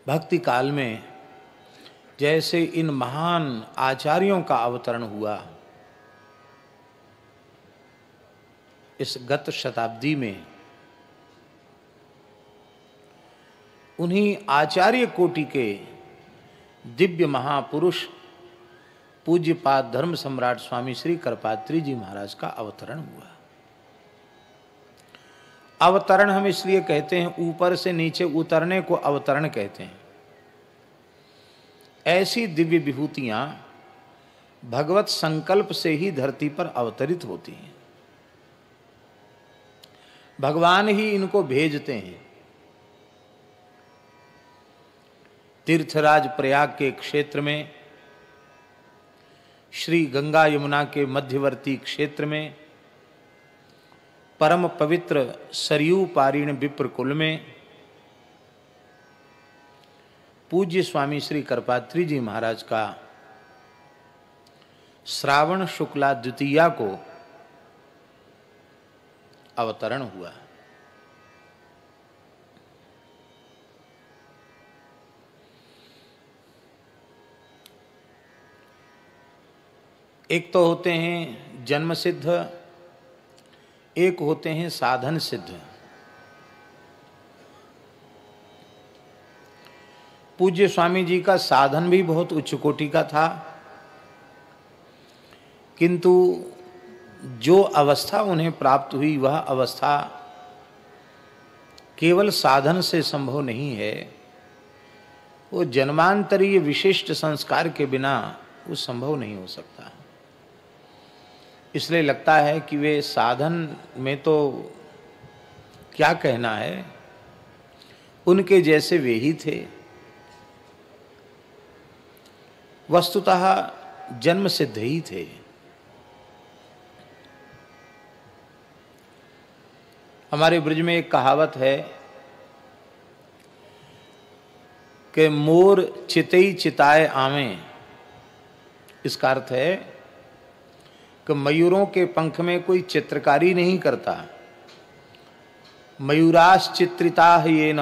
भक्ति काल में जैसे इन महान आचार्यों का अवतरण हुआ, इस गत शताब्दी में उन्हीं आचार्य कोटि के दिव्य महापुरुष पूज्यपाद धर्म सम्राट स्वामी श्री करपात्री जी महाराज का अवतरण हुआ। अवतरण हम इसलिए कहते हैं, ऊपर से नीचे उतरने को अवतरण कहते हैं। ऐसी दिव्य विभूतियां भगवत संकल्प से ही धरती पर अवतरित होती हैं। भगवान ही इनको भेजते हैं। तीर्थराज प्रयाग के क्षेत्र में, श्री गंगा यमुना के मध्यवर्ती क्षेत्र में, परम पवित्र सरयू पारीण विप्रकुल में पूज्य स्वामी श्री करपात्री जी महाराज का श्रावण शुक्ला द्वितीया को अवतरण हुआ। एक तो होते हैं जन्म सिद्ध, एक होते हैं साधन सिद्ध। पूज्य स्वामी जी का साधन भी बहुत उच्च कोटि का था, किंतु जो अवस्था उन्हें प्राप्त हुई वह अवस्था केवल साधन से संभव नहीं है। वो जन्मांतरीय विशिष्ट संस्कार के बिना वो संभव नहीं हो सकता। इसलिए लगता है कि वे साधन में तो क्या कहना है, उनके जैसे वे ही थे। वस्तुतः जन्म सिद्ध ही थे। हमारे ब्रज में एक कहावत है कि मोर चितई चिताए आवें। इसका अर्थ है कि मयूरों के पंख में कोई चित्रकारी नहीं करता। मयूराश चित्रिता ये न,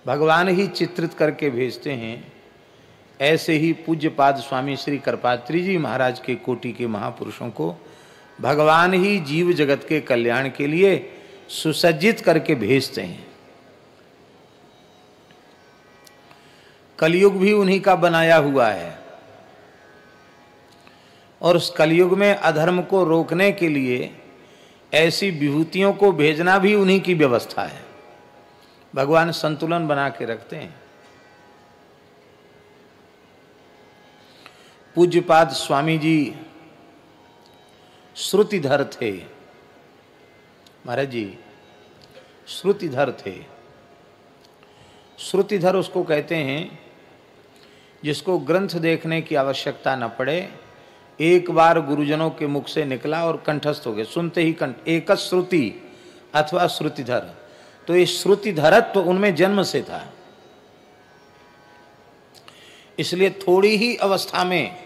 भगवान ही चित्रित करके भेजते हैं। ऐसे ही पूज्यपाद स्वामी श्री करपात्री जी महाराज के कोटि के महापुरुषों को भगवान ही जीव जगत के कल्याण के लिए सुसज्जित करके भेजते हैं। कलयुग भी उन्हीं का बनाया हुआ है, और उस कलयुग में अधर्म को रोकने के लिए ऐसी विभूतियों को भेजना भी उन्हीं की व्यवस्था है। भगवान संतुलन बना के रखते हैं। पूज्यपाद स्वामी जी श्रुतिधर थे। महाराज जी श्रुतिधर थे। श्रुतिधर उसको कहते हैं जिसको ग्रंथ देखने की आवश्यकता न पड़े, एक बार गुरुजनों के मुख से निकला और कंठस्थ हो गए, सुनते ही कंठ। एक श्रुति अथवा श्रुतिधर। तो ये श्रुतिधरत्व तो उनमें जन्म से था। इसलिए थोड़ी ही अवस्था में,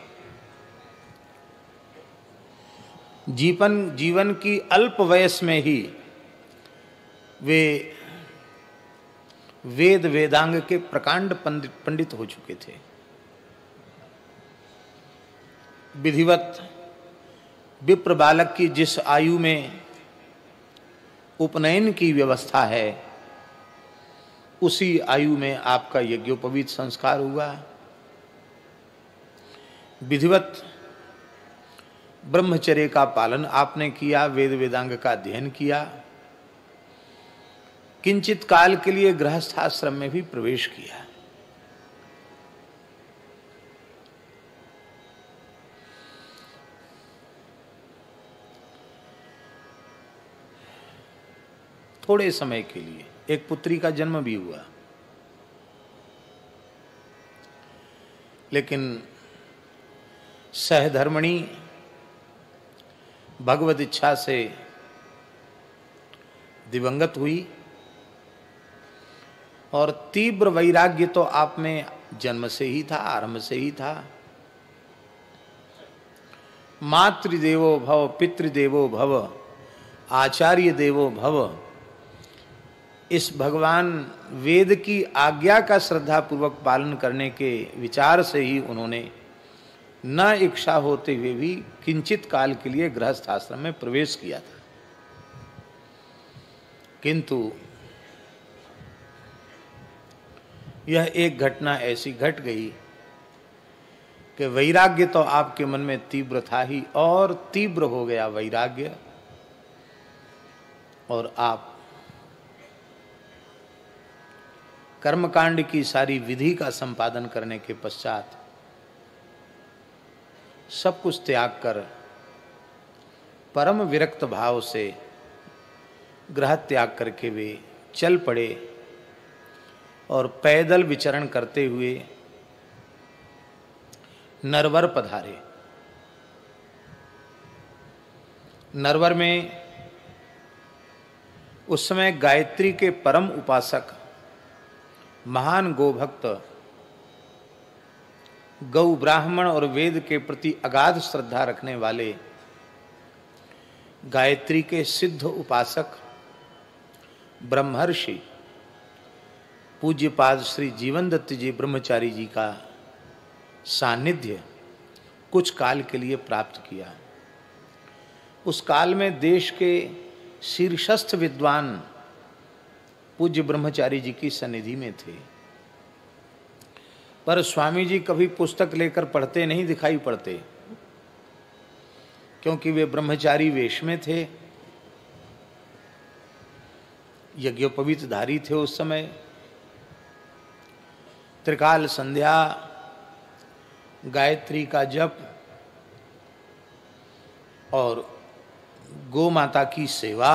जीवन की अल्प वयस में ही वे वेद वेदांग के प्रकांड पंडित हो चुके थे। विधिवत विप्र बालक की जिस आयु में उपनयन की व्यवस्था है, उसी आयु में आपका यज्ञोपवीत संस्कार हुआ। विधिवत ब्रह्मचर्य का पालन आपने किया, वेद वेदांग का अध्ययन किया। किंचित काल के लिए गृहस्थाश्रम में भी प्रवेश किया। थोड़े समय के लिए एक पुत्री का जन्म भी हुआ, लेकिन सहधर्मणी भगवत इच्छा से दिवंगत हुई। और तीव्र वैराग्य तो आप में जन्म से ही था, आरंभ से ही था। मातृदेवो भव, पितृदेवो भव, आचार्य देवो भव, इस भगवान वेद की आज्ञा का श्रद्धा पूर्वक पालन करने के विचार से ही उन्होंने न इच्छा होते हुए भी किंचित काल के लिए गृहस्थ आश्रम में प्रवेश किया था। किंतु यह एक घटना ऐसी घट गई कि वैराग्य तो आपके मन में तीव्र था ही, और तीव्र हो गया वैराग्य, और आप कर्मकांड की सारी विधि का संपादन करने के पश्चात सब कुछ त्याग कर परम विरक्त भाव से गृह त्याग करके वे चल पड़े और पैदल विचरण करते हुए नरवर पधारे। नरवर में उस समय गायत्री के परम उपासक, महान गोभक्त, गौ ब्राह्मण और वेद के प्रति अगाध श्रद्धा रखने वाले गायत्री के सिद्ध उपासक ब्रह्मर्षि पूज्यपाद श्री जीवन दत्त जी ब्रह्मचारी जी का सानिध्य कुछ काल के लिए प्राप्त किया। उस काल में देश के शीर्षस्थ विद्वान पूज्य ब्रह्मचारी जी की सन्निधि में थे, पर स्वामी जी कभी पुस्तक लेकर पढ़ते नहीं दिखाई पड़ते, क्योंकि वे ब्रह्मचारी वेश में थे, यज्ञोपवीतधारी थे। उस समय त्रिकाल संध्या, गायत्री का जप और गौ माता की सेवा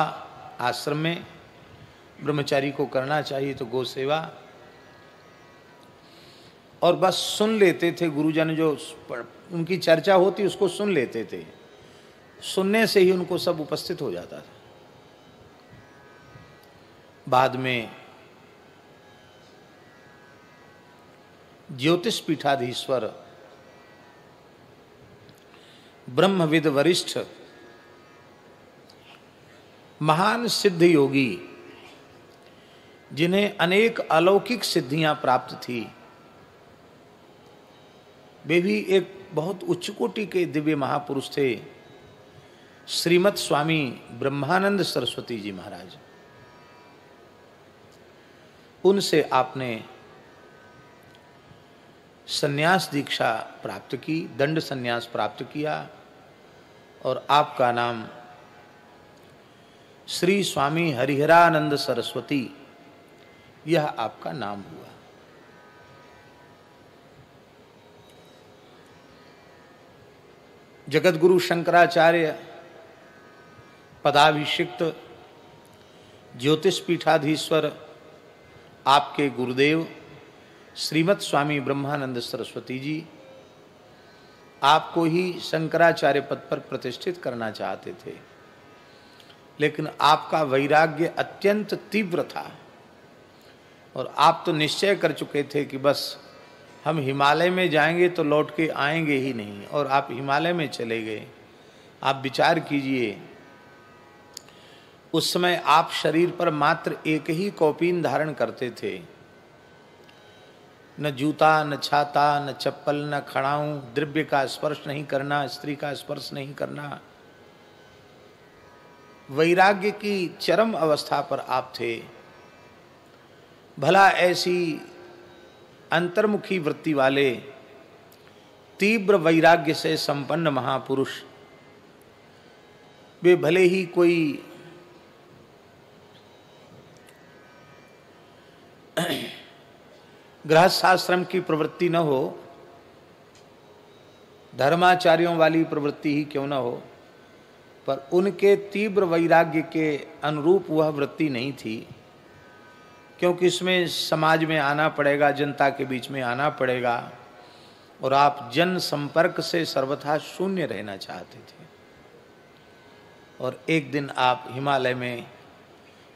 आश्रम में ब्रह्मचारी को करना चाहिए, तो गौ सेवा, और बस सुन लेते थे। गुरुजन जो उनकी चर्चा होती उसको सुन लेते थे, सुनने से ही उनको सब उपस्थित हो जाता था। बाद में ज्योतिष पीठाधीश्वर ब्रह्मविद वरिष्ठ महान सिद्ध योगी, जिन्हें अनेक अलौकिक सिद्धियां प्राप्त थी, वे भी एक बहुत उच्च कोटि के दिव्य महापुरुष थे, श्रीमद् स्वामी ब्रह्मानंद सरस्वती जी महाराज। उनसे आपने सन्यास दीक्षा प्राप्त की, दंड सन्यास प्राप्त किया, और आपका नाम श्री स्वामी हरिहरानंद सरस्वती, यह आपका नाम हुआ। जगतगुरु शंकराचार्य पदाभिषिक्त ज्योतिष पीठाधीश्वर आपके गुरुदेव श्रीमद् स्वामी ब्रह्मानंद सरस्वती जी आपको ही शंकराचार्य पद पर प्रतिष्ठित करना चाहते थे, लेकिन आपका वैराग्य अत्यंत तीव्र था, और आप तो निश्चय कर चुके थे कि बस हम हिमालय में जाएंगे तो लौट के आएंगे ही नहीं, और आप हिमालय में चले गए। आप विचार कीजिए, उस समय आप शरीर पर मात्र एक ही कौपीन धारण करते थे, न जूता, न छाता, न चप्पल, न खड़ाऊं, द्रव्य का स्पर्श नहीं करना, स्त्री का स्पर्श नहीं करना। वैराग्य की चरम अवस्था पर आप थे। भला ऐसी अंतर्मुखी वृत्ति वाले तीव्र वैराग्य से संपन्न महापुरुष, वे भले ही कोई गृहस्थाश्रम की प्रवृत्ति न हो, धर्माचार्यों वाली प्रवृत्ति ही क्यों न हो, पर उनके तीव्र वैराग्य के अनुरूप वह वृत्ति नहीं थी, क्योंकि इसमें समाज में आना पड़ेगा, जनता के बीच में आना पड़ेगा, और आप जन संपर्क से सर्वथा शून्य रहना चाहते थे। और एक दिन आप हिमालय में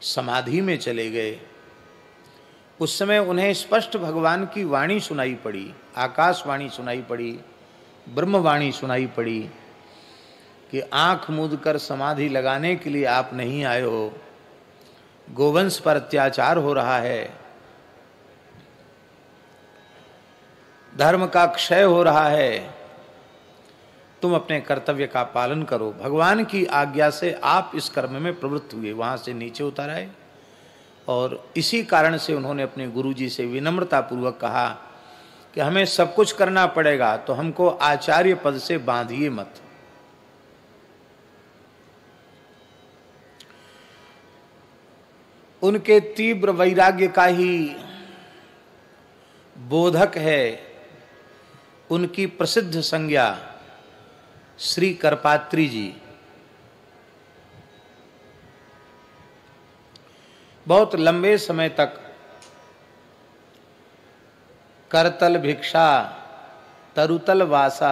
समाधि में चले गए। उस समय उन्हें स्पष्ट भगवान की वाणी सुनाई पड़ी, आकाशवाणी सुनाई पड़ी, ब्रह्मवाणी सुनाई पड़ी कि आंख मूंद कर समाधि लगाने के लिए आप नहीं आए हो, गोवंश पर अत्याचार हो रहा है, धर्म का क्षय हो रहा है, तुम अपने कर्तव्य का पालन करो। भगवान की आज्ञा से आप इस कर्म में प्रवृत्त हुए, वहां से नीचे उतर आए। और इसी कारण से उन्होंने अपने गुरुजी से विनम्रता पूर्वक कहा कि हमें सब कुछ करना पड़ेगा, तो हमको आचार्य पद से बांधिए मत। उनके तीव्र वैराग्य का ही बोधक है उनकी प्रसिद्ध संज्ञा श्री करपात्री जी। बहुत लंबे समय तक करतल भिक्षा तरुतल वासा,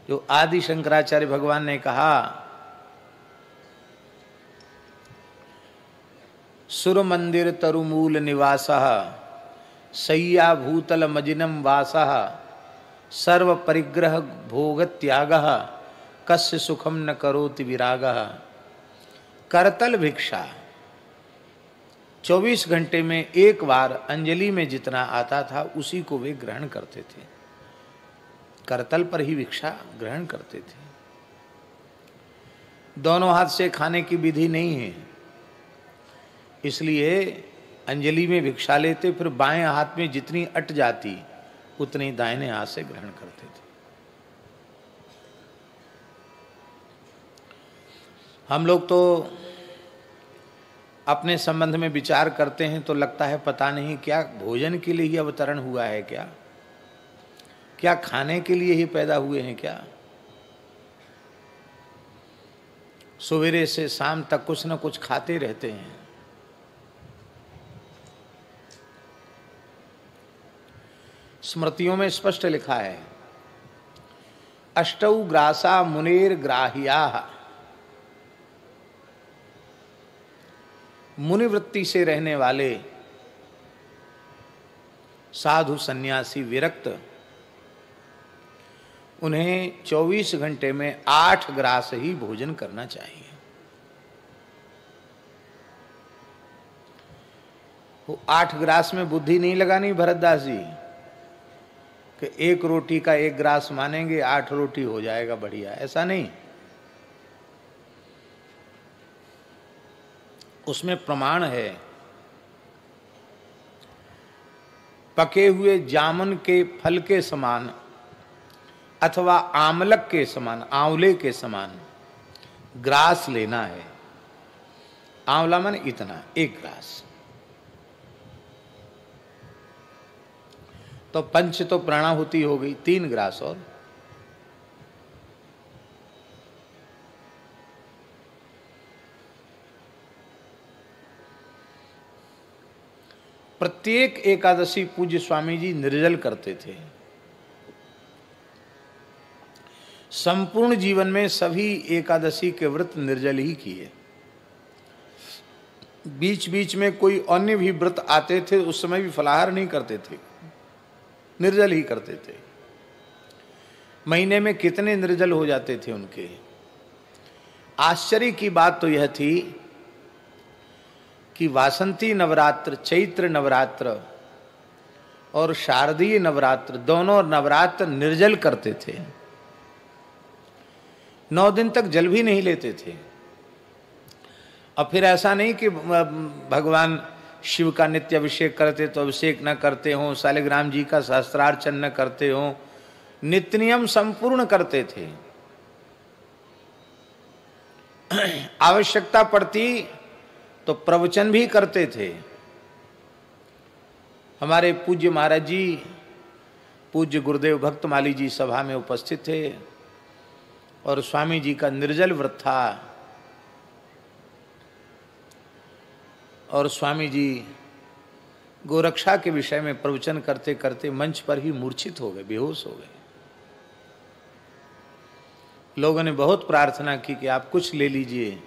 जो आदि शंकराचार्य भगवान ने कहा, सुर मंदिर तरुमूल निवासः शय्या भूतल मजिनम वासः सर्व परिग्रह भोग त्यागः कस्य सुखम न करोति विरागः। करतल भिक्षा 24 घंटे में एक बार अंजलि में जितना आता था उसी को वे ग्रहण करते थे, करतल पर ही भिक्षा ग्रहण करते थे। दोनों हाथ से खाने की विधि नहीं है, इसलिए अंजलि में भिक्षा लेते, फिर बाएं हाथ में जितनी अट जाती उतनी दाहिने हाथ से ग्रहण करते थे। हम लोग तो अपने संबंध में विचार करते हैं तो लगता है पता नहीं क्या भोजन के लिए ही अवतरण हुआ है, क्या खाने के लिए ही पैदा हुए हैं क्या। सवेरे से शाम तक कुछ न कुछ खाते रहते हैं। स्मृतियों में स्पष्ट लिखा है, अष्टौ ग्रासा मुनेर ग्राह्याः, मुनिवृत्ति से रहने वाले साधु सन्यासी विरक्त, उन्हें 24 घंटे में 8 ग्रास ही भोजन करना चाहिए। वो 8 ग्रास में बुद्धि नहीं लगानी भरतदास जी कि एक रोटी का 1 ग्रास मानेंगे 8 रोटी हो जाएगा बढ़िया, ऐसा नहीं। उसमें प्रमाण है, पके हुए जामुन के फल के समान अथवा आमलक के समान, आंवले के समान ग्रास लेना है। आंवला मन इतना 1 ग्रास, तो पंच तो प्राणाहुति हो गई 3 ग्रास। और प्रत्येक एकादशी पूज्य स्वामी जी निर्जल करते थे। संपूर्ण जीवन में सभी एकादशी के व्रत निर्जल ही किए। बीच बीच में कोई अन्य भी व्रत आते थे, उस समय भी फलाहार नहीं करते थे, निर्जल ही करते थे। महीने में कितने निर्जल हो जाते थे उनके। आश्चर्य की बात तो यह थी कि वासंती नवरात्र, चैत्र नवरात्र और शारदीय नवरात्र, दोनों नवरात्र निर्जल करते थे। 9 दिन तक जल भी नहीं लेते थे। और फिर ऐसा नहीं कि भगवान शिव का नित्य अभिषेक करते तो अभिषेक न करते हों, शालिग्राम जी का सहस्त्रार्चन न करते हों, नित्य नियम संपूर्ण करते थे। आवश्यकता पड़ती तो प्रवचन भी करते थे। हमारे पूज्य महाराज जी, पूज्य गुरुदेव भक्तमाली जी सभा में उपस्थित थे और स्वामी जी का निर्जल व्रत था। और स्वामी जी गोरक्षा के विषय में प्रवचन करते करते मंच पर ही मूर्छित हो गए, बेहोश हो गए। लोगों ने बहुत प्रार्थना की कि आप कुछ ले लीजिए,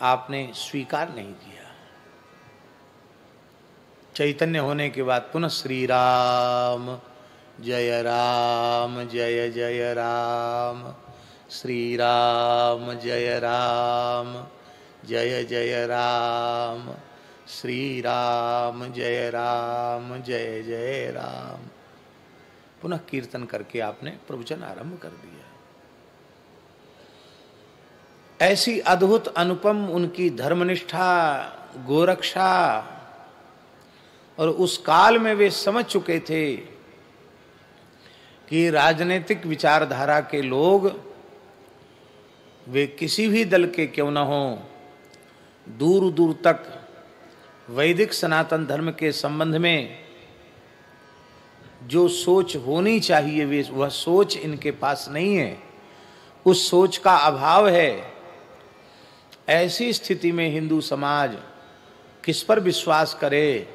आपने स्वीकार नहीं किया। चैतन्य होने के बाद पुनः श्री राम जय राम जय जय राम, श्री राम जय राम जय जय राम, श्री राम जय जय राम। पुनः कीर्तन करके आपने प्रवचन आरंभ कर दिया। ऐसी अद्भुत अनुपम उनकी धर्मनिष्ठा, गोरक्षा, और उस काल में वे समझ चुके थे कि राजनीतिक विचारधारा के लोग, वे किसी भी दल के क्यों न हो, दूर दूर तक वैदिक सनातन धर्म के संबंध में जो सोच होनी चाहिए वे वह सोच इनके पास नहीं है, उस सोच का अभाव है। ऐसी स्थिति में हिंदू समाज किस पर विश्वास करे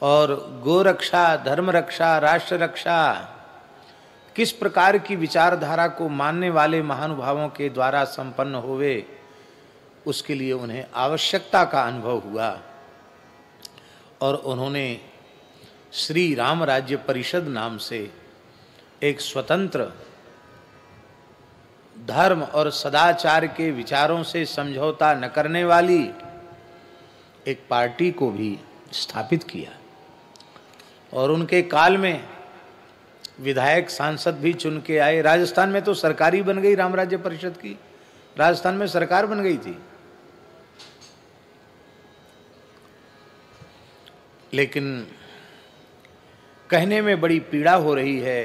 और गोरक्षा, धर्म रक्षा, राष्ट्र रक्षा किस प्रकार की विचारधारा को मानने वाले महानुभावों के द्वारा संपन्न होवे, उसके लिए उन्हें आवश्यकता का अनुभव हुआ और उन्होंने श्री राम राज्य परिषद नाम से एक स्वतंत्र धर्म और सदाचार के विचारों से समझौता न करने वाली एक पार्टी को भी स्थापित किया। और उनके काल में विधायक सांसद भी चुन के आए। राजस्थान में तो सरकार ही बन गई राम राज्य परिषद की, राजस्थान में सरकार बन गई थी। लेकिन कहने में बड़ी पीड़ा हो रही है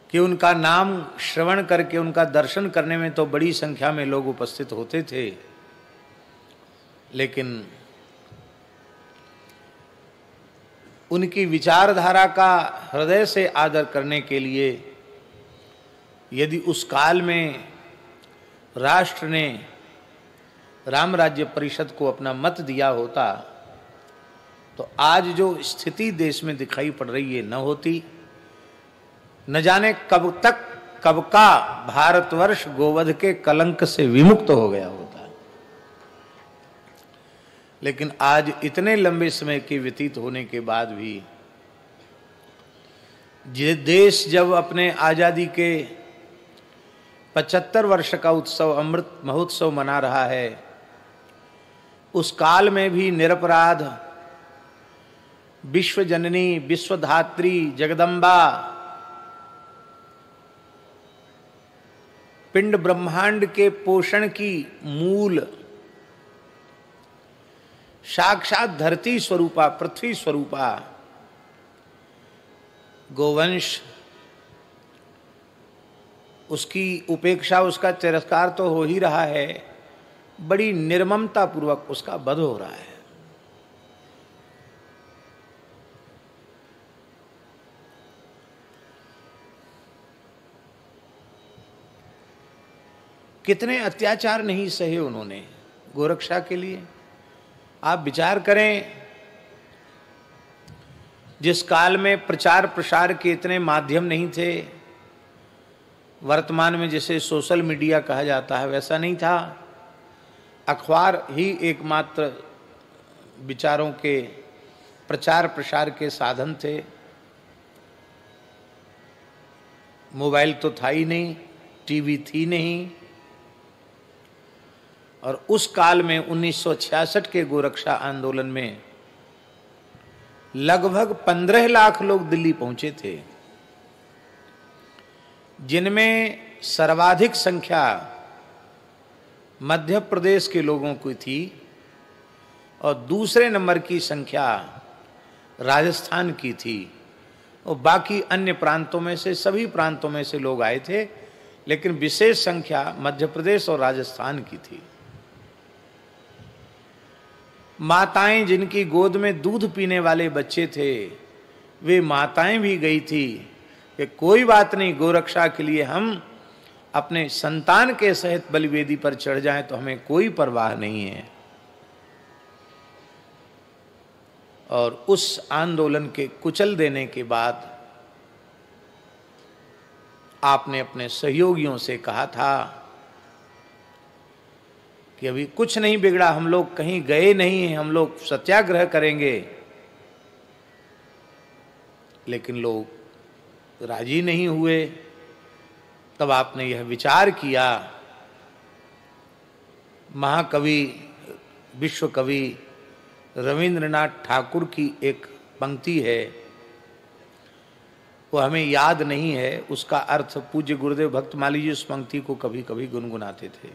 कि उनका नाम श्रवण करके उनका दर्शन करने में तो बड़ी संख्या में लोग उपस्थित होते थे, लेकिन उनकी विचारधारा का हृदय से आदर करने के लिए यदि उस काल में राष्ट्र ने राम राज्य परिषद को अपना मत दिया होता तो आज जो स्थिति देश में दिखाई पड़ रही है न होती। न जाने कब तक, कब का भारतवर्ष गोवध के कलंक से विमुक्त हो गया होता। लेकिन आज इतने लंबे समय के व्यतीत होने के बाद भी ये देश जब अपने आजादी के 75 वर्ष का उत्सव, अमृत महोत्सव मना रहा है, उस काल में भी निरपराध विश्व जननी, विश्वधात्री, जगदम्बा, पिंड ब्रह्मांड के पोषण की मूल, साक्षात धरती स्वरूपा, पृथ्वी स्वरूपा गोवंश, उसकी उपेक्षा, उसका तिरस्कार तो हो ही रहा है, बड़ी निर्ममता पूर्वक उसका वध हो रहा है। कितने अत्याचार नहीं सहे उन्होंने गोरक्षा के लिए। आप विचार करें, जिस काल में प्रचार प्रसार के इतने माध्यम नहीं थे, वर्तमान में जिसे सोशल मीडिया कहा जाता है वैसा नहीं था। अखबार ही एकमात्र विचारों के प्रचार प्रसार के साधन थे। मोबाइल तो था ही नहीं, टीवी थी नहीं। और उस काल में 1966 के गोरक्षा आंदोलन में लगभग 15 लाख लोग दिल्ली पहुंचे थे, जिनमें सर्वाधिक संख्या मध्य प्रदेश के लोगों की थी और दूसरे नंबर की संख्या राजस्थान की थी, और बाकी अन्य प्रांतों में से, सभी प्रांतों में से लोग आए थे, लेकिन विशेष संख्या मध्य प्रदेश और राजस्थान की थी। माताएं जिनकी गोद में दूध पीने वाले बच्चे थे, वे माताएं भी गई थी कि कोई बात नहीं, गोरक्षा के लिए हम अपने संतान के सहित बलिवेदी पर चढ़ जाएं तो हमें कोई परवाह नहीं है। और उस आंदोलन के कुचल देने के बाद आपने अपने सहयोगियों से कहा था कि अभी कुछ नहीं बिगड़ा, हम लोग कहीं गए नहीं हैं, हम लोग सत्याग्रह करेंगे। लेकिन लोग राजी नहीं हुए। तब आपने यह विचार किया। महाकवि विश्व कवि रविंद्रनाथ ठाकुर की एक पंक्ति है, वो हमें याद नहीं है, उसका अर्थ पूज्य गुरुदेव भक्तमाली जी उस पंक्ति को कभी कभी गुनगुनाते थे।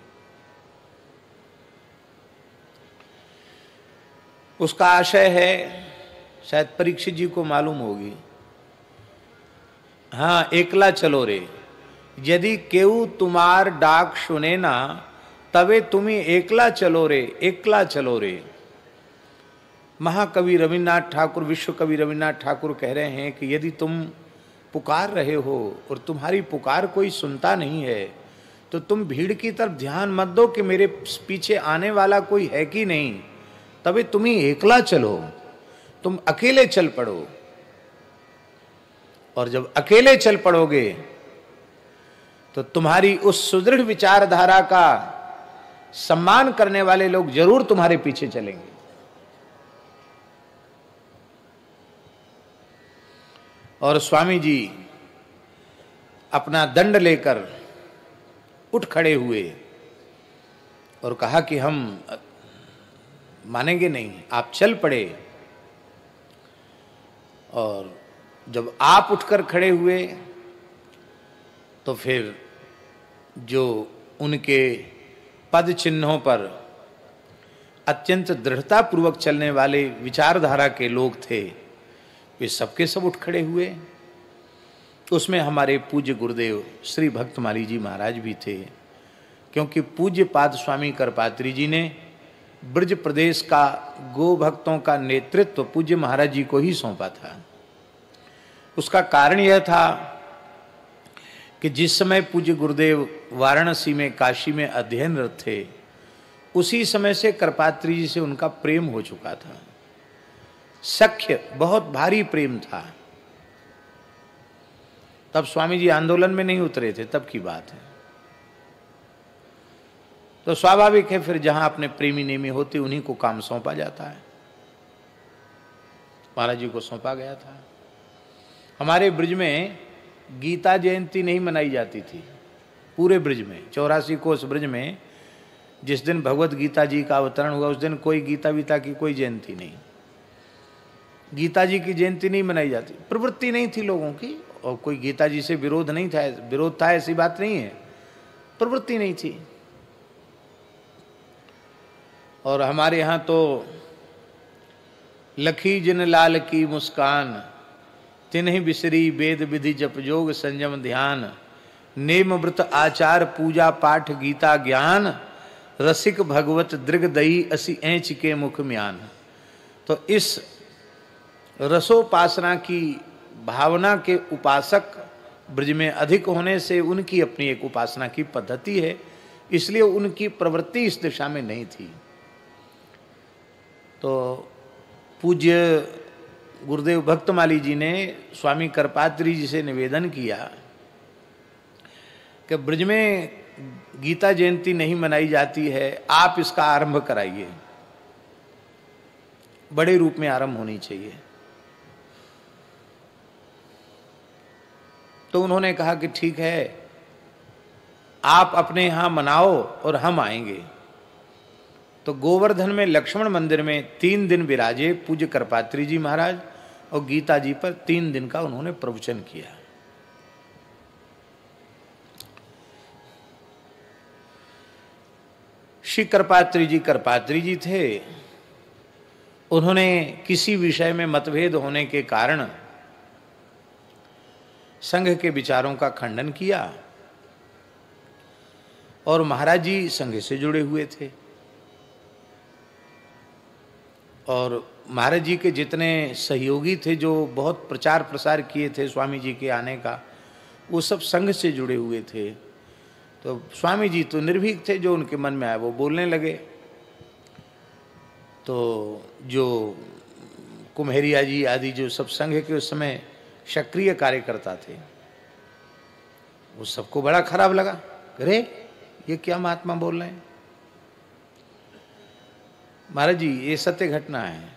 उसका आशय है, शायद परीक्षित जी को मालूम होगी। हाँ, एकला चलो रे, यदि केऊ तुम्हार डाक सुने ना, तबे तुम्हें एकला चलो रे, एकला चलो रे। महाकवि रविन्द्रनाथ ठाकुर, विश्व कवि रविन्द्रनाथ ठाकुर कह रहे हैं कि यदि तुम पुकार रहे हो और तुम्हारी पुकार कोई सुनता नहीं है, तो तुम भीड़ की तरफ ध्यान मत दो कि मेरे पीछे आने वाला कोई है कि नहीं, तभी तुम ही एकला चलो, तुम अकेले चल पड़ो। और जब अकेले चल पड़ोगे तो तुम्हारी उस सुदृढ़ विचारधारा का सम्मान करने वाले लोग जरूर तुम्हारे पीछे चलेंगे। और स्वामी जी अपना दंड लेकर उठ खड़े हुए और कहा कि हम मानेंगे नहीं, आप चल पड़े। और जब आप उठकर खड़े हुए तो फिर जो उनके पद चिन्हों पर अत्यंत दृढ़ता पूर्वक चलने वाले विचारधारा के लोग थे, वे सबके सब उठ खड़े हुए। उसमें हमारे पूज्य गुरुदेव श्री भक्तमाली जी महाराज भी थे, क्योंकि पूज्य पाद स्वामी करपात्री जी ने ब्रज प्रदेश का गो भक्तों का नेतृत्व पूज्य महाराज जी को ही सौंपा था। उसका कारण यह था कि जिस समय पूज्य गुरुदेव वाराणसी में, काशी में अध्ययनरत थे, उसी समय से करपात्री जी से उनका प्रेम हो चुका था। सख्य, बहुत भारी प्रेम था। तब स्वामी जी आंदोलन में नहीं उतरे थे, तब की बात है। तो स्वाभाविक है फिर जहां अपने प्रेमी नेमी होते उन्हीं को काम सौंपा जाता है। महाराज जी को सौंपा गया था। हमारे ब्रज में गीता जयंती नहीं मनाई जाती थी, पूरे ब्रज में 84 कोस ब्रज में जिस दिन भगवत गीता जी का अवतरण हुआ उस दिन कोई गीता वीता की कोई जयंती नहीं, गीता जी की जयंती नहीं मनाई जाती। प्रवृत्ति नहीं थी लोगों की, और कोई गीता जी से विरोध नहीं था, विरोध था ऐसी बात नहीं है, प्रवृत्ति नहीं थी। और हमारे यहाँ तो लखी जिन लाल की मुस्कान, तिन्हि बिसरी वेद विधि जप जोग संयम ध्यान, नेम व्रत आचार पूजा पाठ गीता ज्ञान, रसिक भगवत दृग दई असी ऐंच के मुख म्यान। तो इस रसोपासना की भावना के उपासक ब्रज में अधिक होने से उनकी अपनी एक उपासना की पद्धति है, इसलिए उनकी प्रवृत्ति इस दिशा में नहीं थी। तो पूज्य गुरुदेव भक्तमाली जी ने स्वामी करपात्री जी से निवेदन किया कि ब्रज में गीता जयंती नहीं मनाई जाती है, आप इसका आरंभ कराइए, बड़े रूप में आरंभ होनी चाहिए। तो उन्होंने कहा कि ठीक है, आप अपने यहां मनाओ और हम आएंगे। तो गोवर्धन में लक्ष्मण मंदिर में 3 दिन विराजे पूज्य करपात्री जी महाराज, और गीता जी पर 3 दिन का उन्होंने प्रवचन किया। श्री करपात्री जी थे, उन्होंने किसी विषय में मतभेद होने के कारण संघ के विचारों का खंडन किया, और महाराज जी संघ से जुड़े हुए थे, और महाराज जी के जितने सहयोगी थे जो बहुत प्रचार प्रसार किए थे स्वामी जी के आने का, वो सब संघ से जुड़े हुए थे। तो स्वामी जी तो निर्भीक थे, जो उनके मन में आया वो बोलने लगे। तो जो कुम्हेरिया जी आदि जो सब संघ के उस समय सक्रिय कार्यकर्ता थे, वो सबको बड़ा खराब लगा, अरे ये क्या महात्मा बोल रहे हैं। महाराज जी ये सत्य घटना है।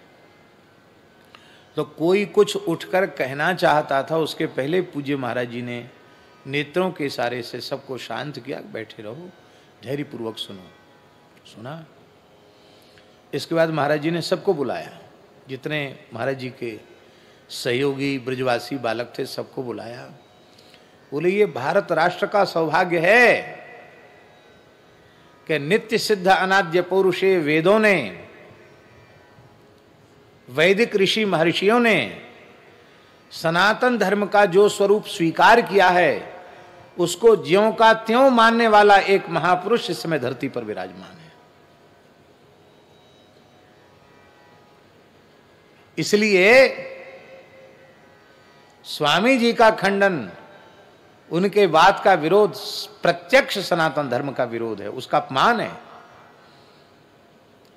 तो कोई कुछ उठकर कहना चाहता था, उसके पहले पूज्य महाराज जी ने नेत्रों के इशारे से सबको शांत किया, बैठे रहो, धैर्य पूर्वक सुनो। सुना। इसके बाद महाराज जी ने सबको बुलाया, जितने महाराज जी के सहयोगी ब्रजवासी बालक थे सबको बुलाया। बोले ये भारत राष्ट्र का सौभाग्य है कि नित्य सिद्ध अनाद्य पौरुषे वेदों ने, वैदिक ऋषि महर्षियों ने सनातन धर्म का जो स्वरूप स्वीकार किया है उसको ज्यों का त्यों मानने वाला एक महापुरुष इस समय धरती पर विराजमान है। इसलिए स्वामी जी का खंडन, उनके बात का विरोध प्रत्यक्ष सनातन धर्म का विरोध है, उसका अपमान है।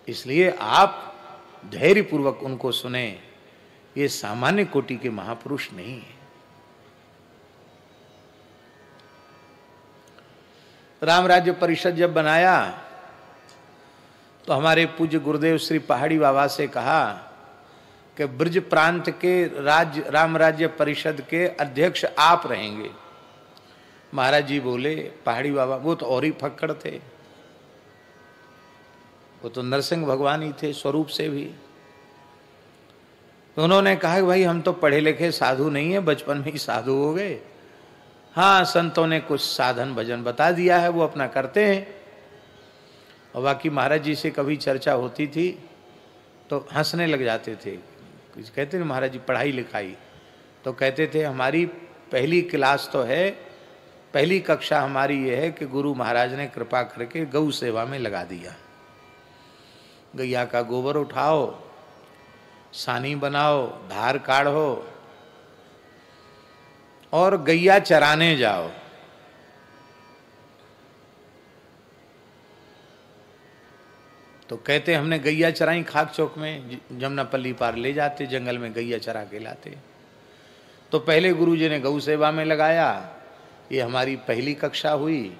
इसलिए आप धैर्य पूर्वक उनको सुने, ये सामान्य कोटि के महापुरुष नहीं है। राम राज्य परिषद जब बनाया तो हमारे पूज्य गुरुदेव श्री पहाड़ी बाबा से कहा कि ब्रज प्रांत के राज्य राम राज्य परिषद के अध्यक्ष आप रहेंगे। महाराज जी बोले, पहाड़ी बाबा वो तो और ही फक्कड़ थे, वो तो नरसिंह भगवान ही थे स्वरूप से भी। तो उन्होंने कहा कि भाई हम तो पढ़े लिखे साधु नहीं है, बचपन में ही साधु हो गए। हाँ, संतों ने कुछ साधन भजन बता दिया है, वो अपना करते हैं। और बाकी महाराज जी से कभी चर्चा होती थी तो हंसने लग जाते थे। कुछ कहते थे महाराज जी पढ़ाई लिखाई, तो कहते थे हमारी पहली क्लास तो है, पहली कक्षा हमारी ये है कि गुरु महाराज ने कृपा करके गौ सेवा में लगा दिया। गैया का गोबर उठाओ, सानी बनाओ, धार काढ़ो और गैया चराने जाओ। तो कहते हमने गैया चराई खाक चौक में, जमुनापल्ली पार ले जाते, जंगल में गैया चरा के लाते। तो पहले गुरुजी ने गौ सेवा में लगाया, ये हमारी पहली कक्षा हुई।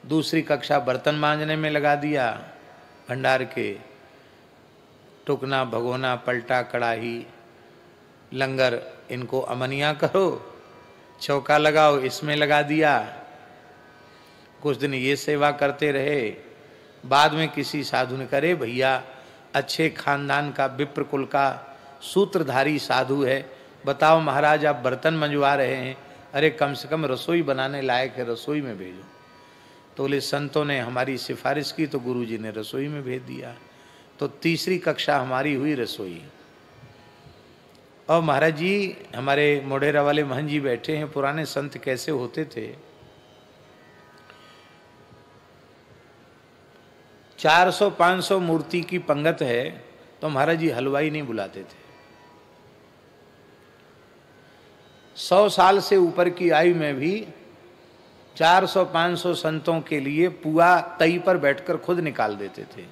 दूसरी कक्षा बर्तन मांजने में लगा दिया, भंडार के टुकना, भगोना, पलटा, कड़ाही, लंगर, इनको अमनिया करो, चौका लगाओ, इसमें लगा दिया। कुछ दिन ये सेवा करते रहे। बाद में किसी साधु ने करे, भैया अच्छे खानदान का विप्र कुल का सूत्रधारी साधु है, बताओ महाराज आप बर्तन मंजवा रहे हैं, अरे कम से कम रसोई बनाने लायक है, रसोई में भेजो। तो बोले संतों ने हमारी सिफारिश की तो गुरुजी ने रसोई में भेज दिया। तो तीसरी कक्षा हमारी हुई रसोई। और महाराज जी हमारे मोढेरा वाले महंत जी बैठे हैं, पुराने संत कैसे होते थे। 400-500 मूर्ति की पंगत है तो महाराज जी हलवाई नहीं बुलाते थे। 100 साल से ऊपर की आयु में भी 400-500 संतों के लिए पुआ तई पर बैठकर खुद निकाल देते थे,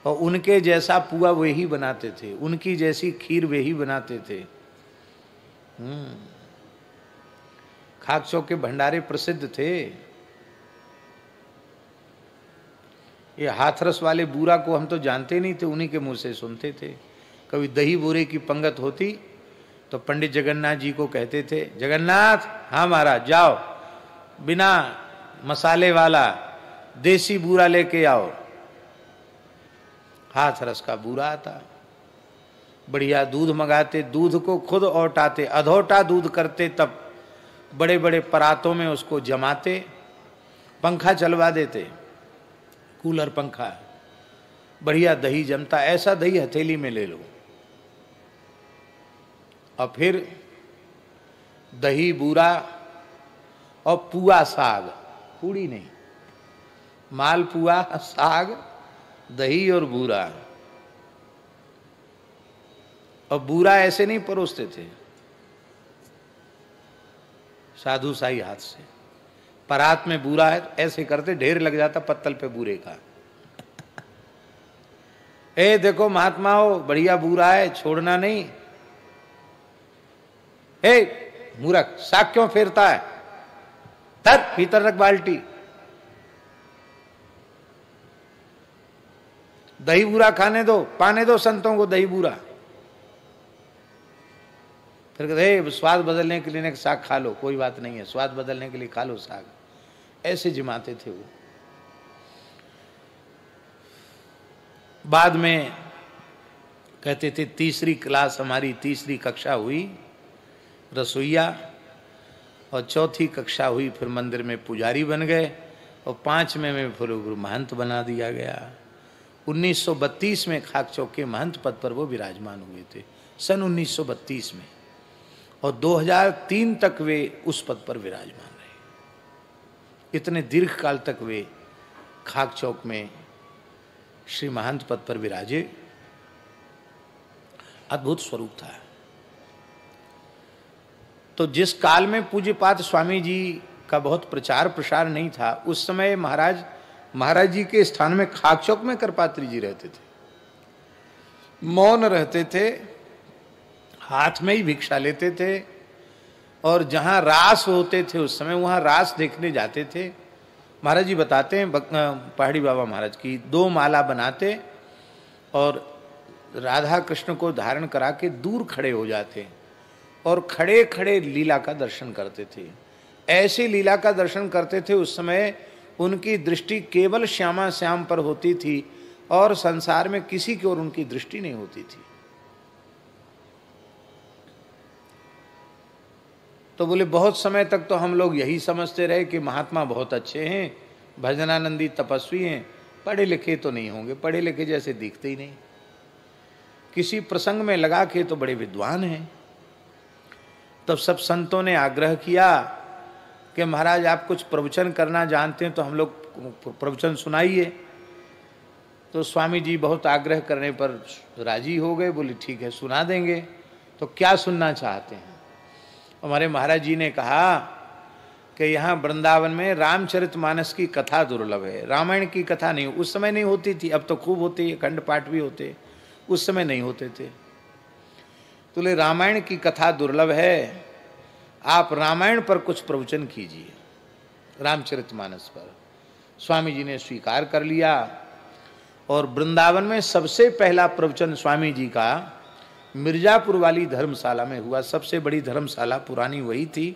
और उनके जैसा पुआ वे ही बनाते थे, उनकी जैसी खीर वे ही बनाते थे। खाक चौक के भंडारे प्रसिद्ध थे। ये हाथरस वाले बूरा को हम तो जानते नहीं थे, उन्हीं के मुंह से सुनते थे। कभी दही बूरे की पंगत होती तो पंडित जगन्नाथ जी को कहते थे, जगन्नाथ हाँ महाराज जाओ, बिना मसाले वाला देसी बूरा लेके आओ। हाथरस का बूरा आता, बढ़िया दूध मंगाते, दूध को खुद औटाते, अधोटा दूध करते, तब बड़े बड़े परातों में उसको जमाते, पंखा चलवा देते, कूलर पंखा, बढ़िया दही जमता। ऐसा दही हथेली में ले लो, और फिर दही बूरा और पुआ साग, पूड़ी नहीं, मालपुआ साग, दही और बूरा। और बूरा ऐसे नहीं परोसते थे साधु साई हाथ से, परात में बूरा है ऐसे करते, ढेर लग जाता पत्तल पे बूरे का। ए देखो महात्माओ बढ़िया बूरा है, छोड़ना नहीं। ए मूर्ख साग क्यों फेरता है, तर भीतर रख बाल्टी। दही बूरा खाने दो, पाने दो संतों को दही बूरा। फिर कहते स्वाद बदलने के लिए साग खा लो, कोई बात नहीं है, स्वाद बदलने के लिए खा लो साग, ऐसे जिमाते थे वो। बाद में कहते थे तीसरी क्लास हमारी, तीसरी कक्षा हुई रसोईया, और चौथी कक्षा हुई फिर मंदिर में पुजारी बन गए, और 5वें में फिर महंत बना दिया गया। 1932 में खाकचौक के महंत पद पर वो विराजमान हुए थे, सन 1932 में, और 2003 तक वे उस पद पर विराजमान रहे। इतने दीर्घ काल तक वे खाकचौक में श्री महंत पद पर विराजे। अद्भुत स्वरूप था। तो जिस काल में पूज्यपाद स्वामी जी का बहुत प्रचार प्रसार नहीं था, उस समय महाराज जी के स्थान में खाकचौक में करपात्री जी रहते थे, मौन रहते थे, हाथ में ही भिक्षा लेते थे, और जहां रास होते थे उस समय वहां रास देखने जाते थे। महाराज जी बताते हैं पहाड़ी बाबा महाराज की 2 माला बनाते और राधा कृष्ण को धारण करा के दूर खड़े हो जाते और खड़े खड़े लीला का दर्शन करते थे। ऐसी लीला का दर्शन करते थे, उस समय उनकी दृष्टि केवल श्यामा श्याम पर होती थी और संसार में किसी की ओर उनकी दृष्टि नहीं होती थी। तो बोले बहुत समय तक तो हम लोग यही समझते रहे कि महात्मा बहुत अच्छे हैं, भजनानंदी तपस्वी हैं, पढ़े लिखे तो नहीं होंगे, पढ़े लिखे जैसे दिखते ही नहीं, किसी प्रसंग में लगा के तो बड़े विद्वान हैं। तब सब संतों ने आग्रह किया कि महाराज आप कुछ प्रवचन करना जानते हैं तो हम लोग प्रवचन सुनाइए। तो स्वामी जी बहुत आग्रह करने पर राजी हो गए, बोले ठीक है सुना देंगे। तो क्या सुनना चाहते हैं? हमारे महाराज जी ने कहा कि यहाँ वृंदावन में रामचरितमानस की कथा दुर्लभ है, रामायण की कथा नहीं, उस समय नहीं होती थी, अब तो खूब होती है, खंड पाठ भी होते, उस समय नहीं होते थे। तो ले रामायण की कथा दुर्लभ है, आप रामायण पर कुछ प्रवचन कीजिए, रामचरितमानस पर। स्वामी जी ने स्वीकार कर लिया और वृंदावन में सबसे पहला प्रवचन स्वामी जी का मिर्जापुर वाली धर्मशाला में हुआ। सबसे बड़ी धर्मशाला पुरानी वही थी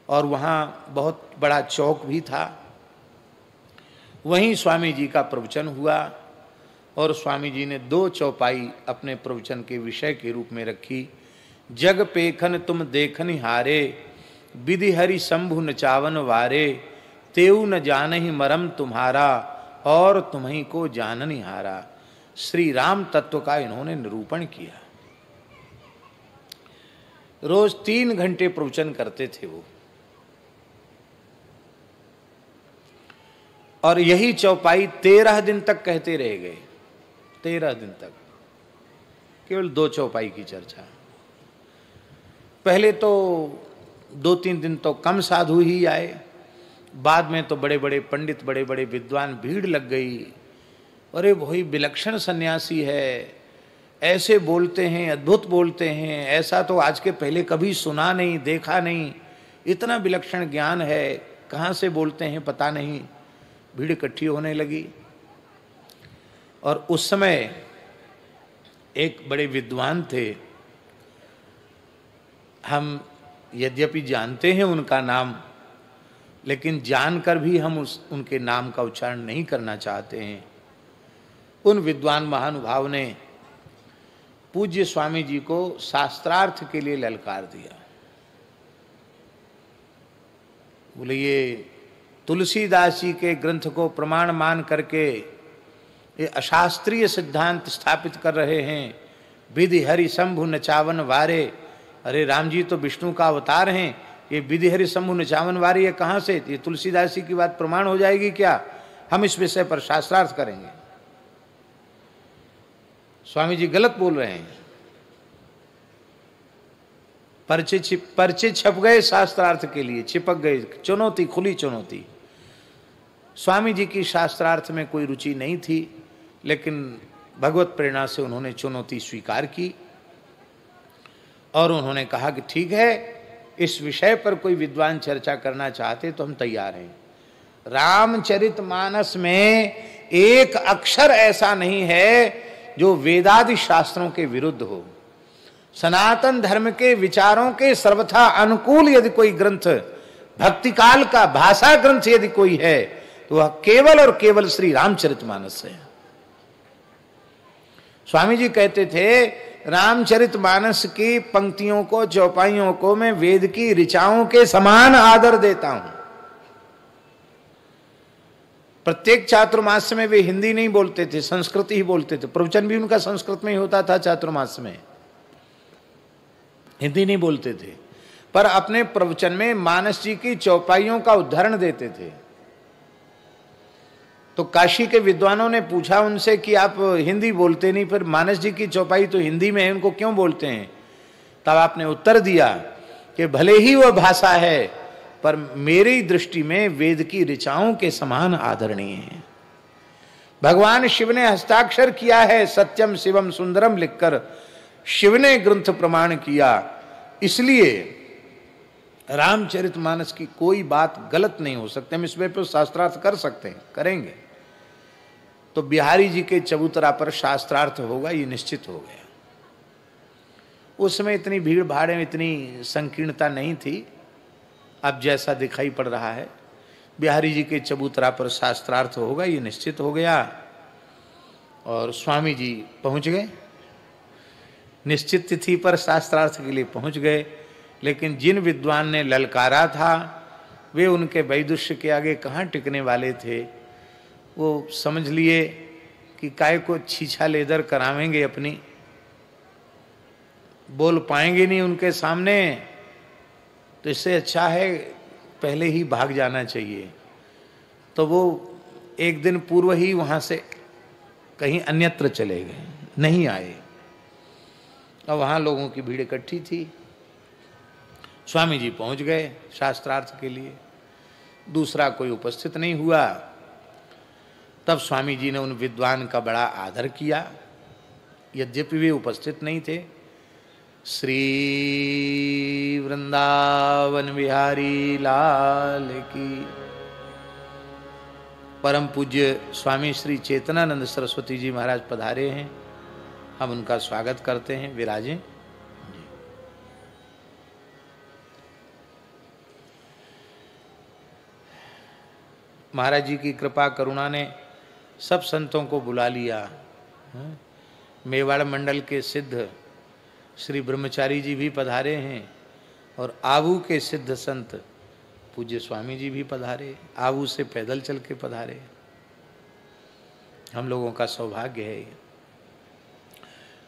और वहाँ बहुत बड़ा चौक भी था, वहीं स्वामी जी का प्रवचन हुआ। और स्वामी जी ने 2 चौपाई अपने प्रवचन के विषय के रूप में रखी। जग पेखन तुम देखनि हारे, विधि हरि शंभु नचावन वारे, तेऊ न जानहि मरम तुम्हारा, और तुम्हीं को जाननि हारा। श्री राम तत्व का इन्होंने निरूपण किया। रोज 3 घंटे प्रवचन करते थे वो, और यही चौपाई 13 दिन तक कहते रह गए। 13 दिन तक केवल 2 चौपाई की चर्चा। पहले तो 2-3 दिन तो कम साधु ही आए, बाद में तो बड़े बड़े पंडित, बड़े बड़े विद्वान, भीड़ लग गई। अरे वही विलक्षण सन्यासी है, ऐसे बोलते हैं, अद्भुत बोलते हैं, ऐसा तो आज के पहले कभी सुना नहीं, देखा नहीं, इतना विलक्षण ज्ञान है, कहाँ से बोलते हैं पता नहीं। भीड़ इकट्ठी होने लगी। और उस समय एक बड़े विद्वान थे, हम यद्यपि जानते हैं उनका नाम, लेकिन जानकर भी हम उनके नाम का उच्चारण नहीं करना चाहते हैं। उन विद्वान महानुभाव ने पूज्य स्वामी जी को शास्त्रार्थ के लिए ललकार दिया। बोले ये तुलसीदास जी के ग्रंथ को प्रमाण मान करके ये अशास्त्रीय सिद्धांत स्थापित कर रहे हैं, विधि हरि शंभु नचावन वारे। अरे राम जी तो विष्णु का अवतार हैं, ये विधि हरि शंभु नचावन वारे ये कहाँ से? ये तुलसीदास जी की बात प्रमाण हो जाएगी क्या? हम इस विषय पर शास्त्रार्थ करेंगे। स्वामी जी गलत बोल रहे हैं। पर्चे छप गए शास्त्रार्थ के लिए, चिपक गए, चुनौती, खुली चुनौती। स्वामी जी की शास्त्रार्थ में कोई रुचि नहीं थी, लेकिन भगवत प्रेरणा से उन्होंने चुनौती स्वीकार की और उन्होंने कहा कि ठीक है, इस विषय पर कोई विद्वान चर्चा करना चाहते तो हम तैयार हैं। रामचरितमानस में एक अक्षर ऐसा नहीं है जो वेदादि शास्त्रों के विरुद्ध हो। सनातन धर्म के विचारों के सर्वथा अनुकूल यदि कोई ग्रंथ भक्ति काल का भाषा ग्रंथ यदि कोई है तो वह केवल और केवल श्री रामचरितमानस है। स्वामी जी कहते थे रामचरितमानस की पंक्तियों को, चौपाइयों को मैं वेद की ऋचाओं के समान आदर देता हूं। प्रत्येक चातुर्मास में वे हिंदी नहीं बोलते थे, संस्कृत ही बोलते थे। प्रवचन भी उनका संस्कृत में ही होता था चातुर्मास में, हिंदी नहीं बोलते थे। पर अपने प्रवचन में मानस जी की चौपाइयों का उदाहरण देते थे। तो काशी के विद्वानों ने पूछा उनसे कि आप हिंदी बोलते नहीं, फिर मानस जी की चौपाई तो हिंदी में है, उनको क्यों बोलते हैं? तब आपने उत्तर दिया कि भले ही वह भाषा है पर मेरी दृष्टि में वेद की ऋचाओं के समान आदरणीय है। भगवान शिव ने हस्ताक्षर किया है सत्यम शिवम सुंदरम लिखकर, शिव ने ग्रंथ प्रमाण किया, इसलिए रामचरितमानस की कोई बात गलत नहीं हो सकती। हम इसमें पर शास्त्रार्थ कर सकते हैं, करेंगे तो बिहारी जी के चबूतरा पर शास्त्रार्थ होगा, ये निश्चित हो गया। उसमें इतनी भीड़ भाड़ में इतनी संकीर्णता नहीं थी, अब जैसा दिखाई पड़ रहा है। बिहारी जी के चबूतरा पर शास्त्रार्थ होगा, ये निश्चित हो गया। और स्वामी जी पहुंच गए, निश्चित तिथि पर शास्त्रार्थ के लिए पहुंच गए। लेकिन जिन विद्वान ने ललकारा था वे उनके वैदुष्य के आगे कहाँ टिकने वाले थे। वो समझ लिए कि काय को छीछा लेदर करावेंगे, अपनी बोल पाएंगे नहीं उनके सामने, तो इससे अच्छा है पहले ही भाग जाना चाहिए। तो वो एक दिन पूर्व ही वहां से कहीं अन्यत्र चले गए, नहीं आए। और वहां लोगों की भीड़ इकट्ठी थी। स्वामी जी पहुंच गए शास्त्रार्थ के लिए, दूसरा कोई उपस्थित नहीं हुआ। तब स्वामी जी ने उन विद्वान का बड़ा आदर किया, यद्यपि वे उपस्थित नहीं थे। श्री वृंदावन बिहारी लाल की। परम पूज्य स्वामी श्री चेतनानंद सरस्वती जी महाराज पधारे हैं, हम उनका स्वागत करते हैं। विराजें। महाराज जी की कृपा करुणा ने सब संतों को बुला लिया। मेवाड़ मंडल के सिद्ध श्री ब्रह्मचारी जी भी पधारे हैं और आबू के सिद्ध संत पूज्य स्वामी जी भी पधारे, आबू से पैदल चल के पधारे। हम लोगों का सौभाग्य है।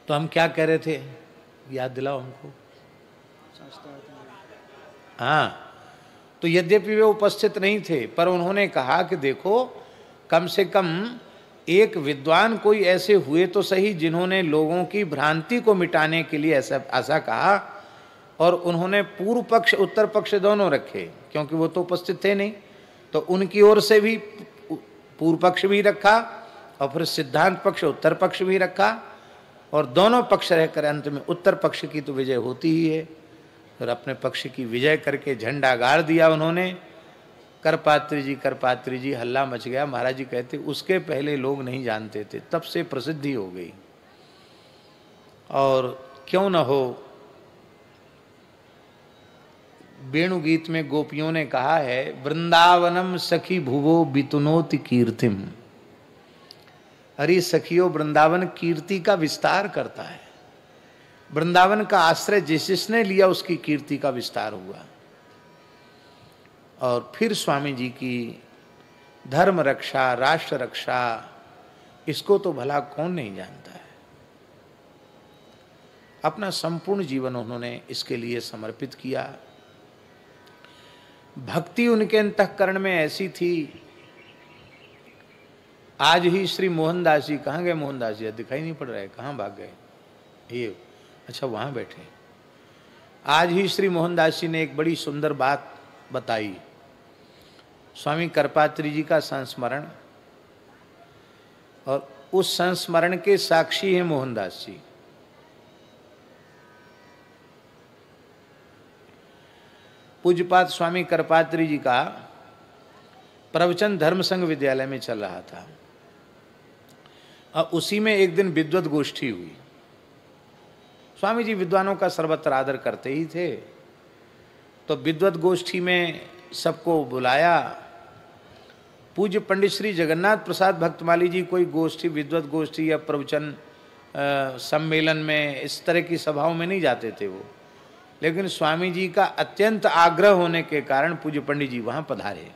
तो हम क्या कह रहे थे, याद दिलाओ हमको। हाँ, तो यद्यपि वे उपस्थित नहीं थे पर उन्होंने कहा कि देखो कम से कम एक विद्वान कोई ऐसे हुए तो सही जिन्होंने लोगों की भ्रांति को मिटाने के लिए ऐसा कहा। और उन्होंने पूर्व पक्ष उत्तर पक्ष दोनों रखे, क्योंकि वो तो उपस्थित थे नहीं, तो उनकी ओर से भी पूर्व पक्ष भी रखा और फिर सिद्धांत पक्ष उत्तर पक्ष भी रखा। और दोनों पक्ष रहकर अंत में उत्तर पक्ष की तो विजय होती ही है। फिर अपने पक्ष की विजय करके झंडा गाड़ दिया उन्होंने। करपात्री जी हल्ला मच गया। महाराज जी कहते उसके पहले लोग नहीं जानते थे, तब से प्रसिद्धि हो गई। और क्यों न हो, वेणु गीत में गोपियों ने कहा है, वृंदावनम सखी भुवो बितुनोति कीर्तिम। अरे सखियों, वृंदावन कीर्ति का विस्तार करता है। वृंदावन का आश्रय जिसने लिया उसकी कीर्ति का विस्तार हुआ। और फिर स्वामी जी की धर्म रक्षा, राष्ट्र रक्षा, इसको तो भला कौन नहीं जानता है। अपना संपूर्ण जीवन उन्होंने इसके लिए समर्पित किया। भक्ति उनके अंतःकरण में ऐसी थी। आज ही श्री मोहनदास जी, कहाँ गए मोहनदास जी? दिखाई नहीं पड़ रहा है, कहाँ भाग गए ये? अच्छा, वहाँ बैठे। आज ही श्री मोहनदास जी ने एक बड़ी सुंदर बात बताई। स्वामी करपात्री जी का संस्मरण, और उस संस्मरण के साक्षी हैं मोहनदास जी। पूज्यपाद स्वामी करपात्री जी का प्रवचन धर्म संघ विद्यालय में चल रहा था और उसी में एक दिन विद्वत गोष्ठी हुई। स्वामी जी विद्वानों का सर्वत्र आदर करते ही थे। तो विद्वत गोष्ठी में सबको बुलाया। पूज्य पंडित श्री जगन्नाथ प्रसाद भक्तमाली जी कोई गोष्ठी, विद्वत गोष्ठी या प्रवचन सम्मेलन में, इस तरह की सभाओं में नहीं जाते थे वो, लेकिन स्वामी जी का अत्यंत आग्रह होने के कारण पूज्य पंडित जी वहां पधारे।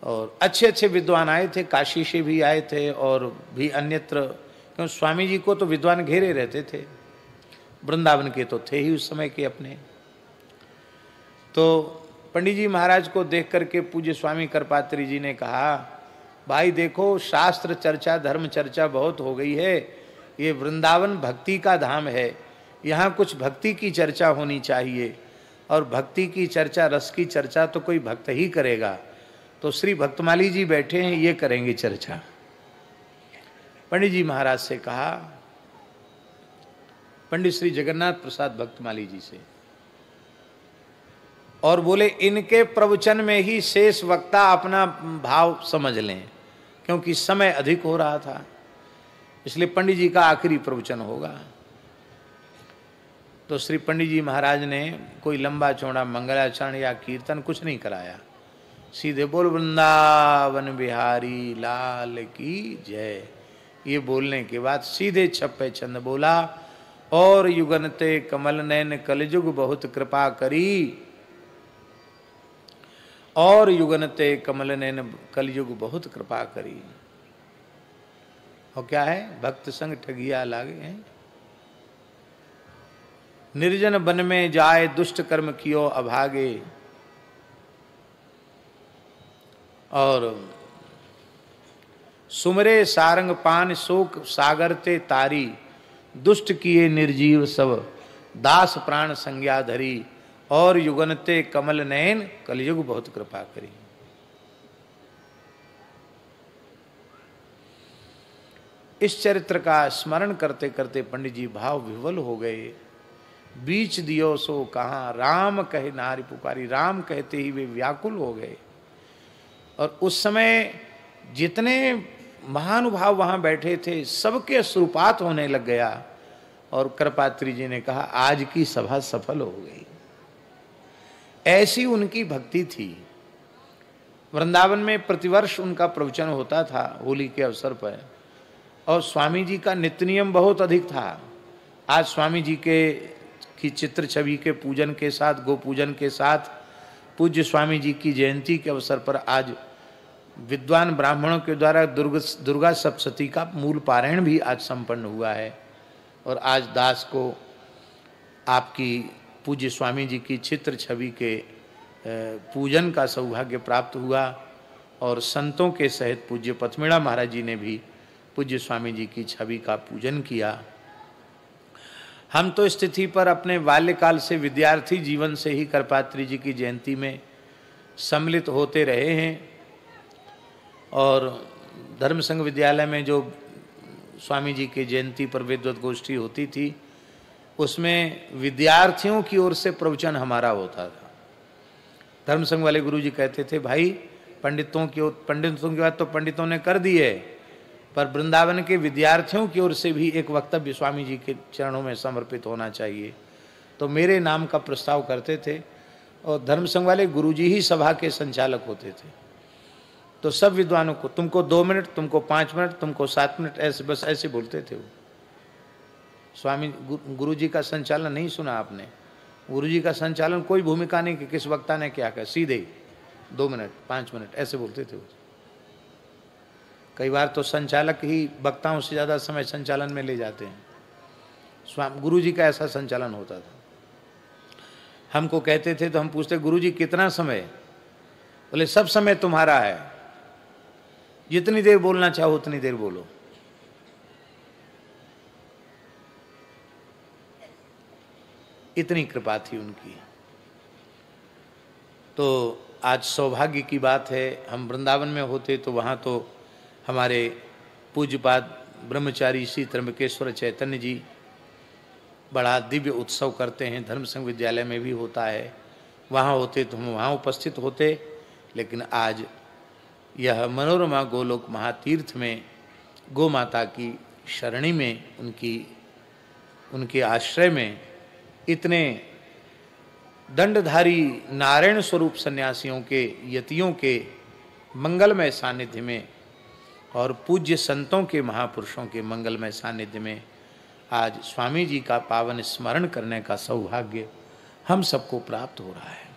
और अच्छे अच्छे विद्वान आए थे, काशी से भी आए थे और भी अन्यत्र, क्योंकि स्वामी जी को तो विद्वान घेरे रहते थे, वृंदावन के तो थे ही उस समय के अपने। तो पंडित जी महाराज को देख करके पूज्य स्वामी करपात्री जी ने कहा, भाई देखो शास्त्र चर्चा धर्म चर्चा बहुत हो गई है, ये वृंदावन भक्ति का धाम है, यहाँ कुछ भक्ति की चर्चा होनी चाहिए, और भक्ति की चर्चा, रस की चर्चा तो कोई भक्त ही करेगा। तो श्री भक्तमाली जी बैठे हैं, ये करेंगे चर्चा। पंडित जी महाराज से कहा, पंडित श्री जगन्नाथ प्रसाद भक्तमाली जी से, और बोले इनके प्रवचन में ही शेष वक्ता अपना भाव समझ लें, क्योंकि समय अधिक हो रहा था, इसलिए पंडित जी का आखिरी प्रवचन होगा। तो श्री पंडित जी महाराज ने कोई लंबा चौड़ा मंगलाचरण या कीर्तन कुछ नहीं कराया, सीधे बोल वृंदावन बिहारी लाल की जय, ये बोलने के बाद सीधे छप्पे छंद बोला, और युगनते कमल नैन कलयुग बहुत कृपा करी, और युगनते कमल नैन कलयुग बहुत कृपा करी। और क्या है, भक्त संग ठगिया लागे हैं, निर्जन वन में जाए दुष्ट कर्म कियो अभागे, और सुमरे सारंग पान शोक सागर ते तारी, दुष्ट किए निर्जीव सब दास प्राण संज्ञा धरी, और युगनते कमल नयन कलयुग बहुत कृपा करी। इस चरित्र का स्मरण करते करते पंडित जी भाव विह्वल हो गए। बीच दियो सो कहा राम कहे नारी पुकारी, राम कहते ही वे व्याकुल हो गए। और उस समय जितने महानुभाव वहां बैठे थे सबके अश्रुपात होने लग गया, और कृपात्री जी ने कहा आज की सभा सफल हो गई। ऐसी उनकी भक्ति थी। वृंदावन में प्रतिवर्ष उनका प्रवचन होता था होली के अवसर पर, और स्वामी जी का नित्य नियम बहुत अधिक था। आज स्वामी जी की चित्र छवि के पूजन के साथ, गो पूजन के साथ, पूज्य स्वामी जी की जयंती के अवसर पर आज विद्वान ब्राह्मणों के द्वारा दुर्गा सप्तशती का मूल पारायण भी आज संपन्न हुआ है। और आज दास को आपकी पूज्य स्वामी जी की चित्र छवि के पूजन का सौभाग्य प्राप्त हुआ, और संतों के सहित पूज्य पथमेड़ा महाराज जी ने भी पूज्य स्वामी जी की छवि का पूजन किया। हम तो स्थिति पर अपने बाल्यकाल से, विद्यार्थी जीवन से ही करपात्री जी की जयंती में सम्मिलित होते रहे हैं, और धर्म संघ विद्यालय में जो स्वामी जी की जयंती पर विद्वत गोष्ठी होती थी, उसमें विद्यार्थियों की ओर से प्रवचन हमारा होता था। धर्म संघ वाले गुरु जी कहते थे, भाई पंडितों की बात तो पंडितों ने कर दी है, पर वृंदावन के विद्यार्थियों की ओर से भी एक वक्तव्य स्वामी जी के चरणों में समर्पित होना चाहिए। तो मेरे नाम का प्रस्ताव करते थे, और धर्म संघ वाले गुरु जी ही सभा के संचालक होते थे। तो सब विद्वानों को तुमको 2 मिनट, तुमको 5 मिनट, तुमको 7 मिनट, ऐसे बस ऐसे बोलते थे वो। स्वामी गुरु जी का संचालन नहीं सुना आपने? गुरु जी का संचालन कोई भूमिका नहीं कि किस वक्ता ने क्या कहा, सीधे 2 मिनट 5 मिनट ऐसे बोलते थे वो। कई बार तो संचालक ही वक्ताओं से ज़्यादा समय संचालन में ले जाते हैं। गुरु जी का ऐसा संचालन होता था। हमको कहते थे तो हम पूछते, गुरु जी कितना समय? बोले सब समय तुम्हारा है, जितनी देर बोलना चाहो उतनी देर बोलो। इतनी कृपा थी उनकी। तो आज सौभाग्य की बात है, हम वृंदावन में होते तो वहाँ तो हमारे पूज्यपाद ब्रह्मचारी श्री त्र्यंबकेश्वर चैतन्य जी बड़ा दिव्य उत्सव करते हैं, धर्म संघ विद्यालय में भी होता है। वहाँ होते तो हम वहाँ उपस्थित होते, लेकिन आज यह मनोरमा गोलोक महातीर्थ में गो माता की शरणी में, उनके आश्रय में इतने दंडधारी नारायण स्वरूप सन्यासियों के, यतियों के मंगलमय सानिध्य में और पूज्य संतों के, महापुरुषों के मंगलमय सानिध्य में आज स्वामी जी का पावन स्मरण करने का सौभाग्य हम सबको प्राप्त हो रहा है।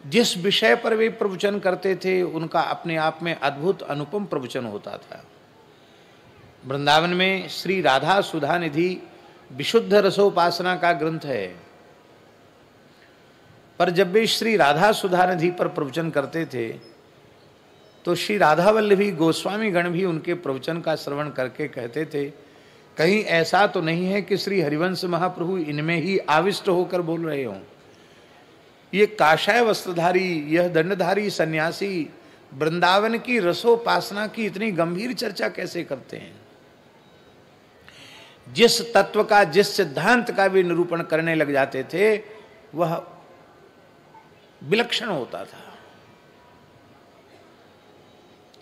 जिस विषय पर वे प्रवचन करते थे उनका अपने आप में अद्भुत अनुपम प्रवचन होता था। वृंदावन में श्री राधा सुधा निधि विशुद्ध रसोपासना का ग्रंथ है, पर जब वे श्री राधा सुधा निधि पर प्रवचन करते थे तो श्री राधा वल्लभी गोस्वामी गण भी उनके प्रवचन का श्रवण करके कहते थे, कहीं ऐसा तो नहीं है कि श्री हरिवंश महाप्रभु इनमें ही आविष्ट होकर बोल रहे हों। ये काषाय वस्त्रधारी, यह दंडधारी सन्यासी वृंदावन की रसोपासना की इतनी गंभीर चर्चा कैसे करते हैं। जिस तत्व का, जिस सिद्धांत का भी निरूपण करने लग जाते थे वह विलक्षण होता था।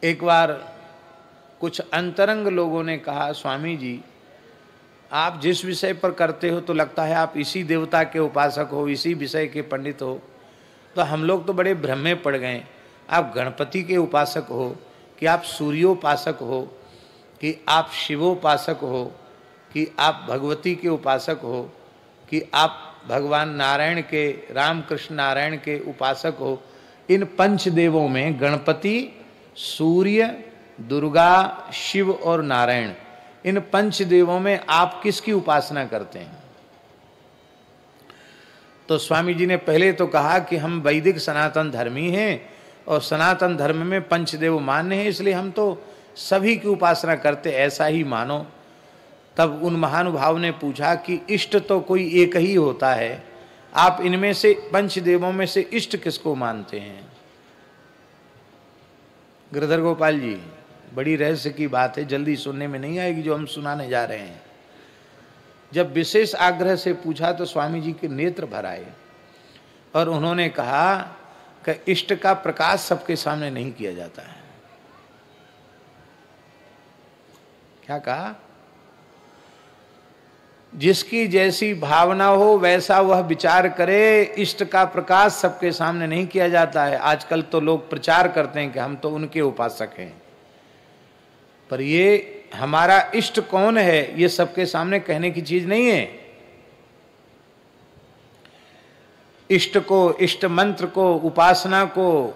एक बार कुछ अंतरंग लोगों ने कहा, स्वामी जी आप जिस विषय पर करते हो तो लगता है आप इसी देवता के उपासक हो, इसी विषय के पंडित हो, तो हम लोग तो बड़े भ्रम में पड़ गए। आप गणपति के उपासक हो कि आप सूर्योपासक हो कि आप शिवोपासक हो कि आप भगवती के उपासक हो कि आप भगवान नारायण के, रामकृष्ण नारायण के उपासक हो। इन पंचदेवों में गणपति, सूर्य, दुर्गा, शिव और नारायण, इन पंचदेवों में आप किसकी उपासना करते हैं? तो स्वामी जी ने पहले तो कहा कि हम वैदिक सनातन धर्मी हैं और सनातन धर्म में पंचदेव मान्य है, इसलिए हम तो सभी की उपासना करते, ऐसा ही मानो। तब उन महानुभाव ने पूछा कि इष्ट तो कोई एक ही होता है, आप इनमें से पंचदेवों में से इष्ट किसको मानते हैं? गिरधर गोपाल जी, बड़ी रहस्य की बात है, जल्दी सुनने में नहीं आएगी जो हम सुनाने जा रहे हैं। जब विशेष आग्रह से पूछा तो स्वामी जी के नेत्र भर आए और उन्होंने कहा कि इष्ट का प्रकाश सबके सामने नहीं किया जाता है। क्या कहा? जिसकी जैसी भावना हो वैसा वह विचार करे, इष्ट का प्रकाश सबके सामने नहीं किया जाता है। आजकल तो लोग प्रचार करते हैं कि हम तो उनके उपासक हैं, पर ये हमारा इष्ट कौन है ये सबके सामने कहने की चीज नहीं है। इष्ट को, इष्ट मंत्र को, उपासना को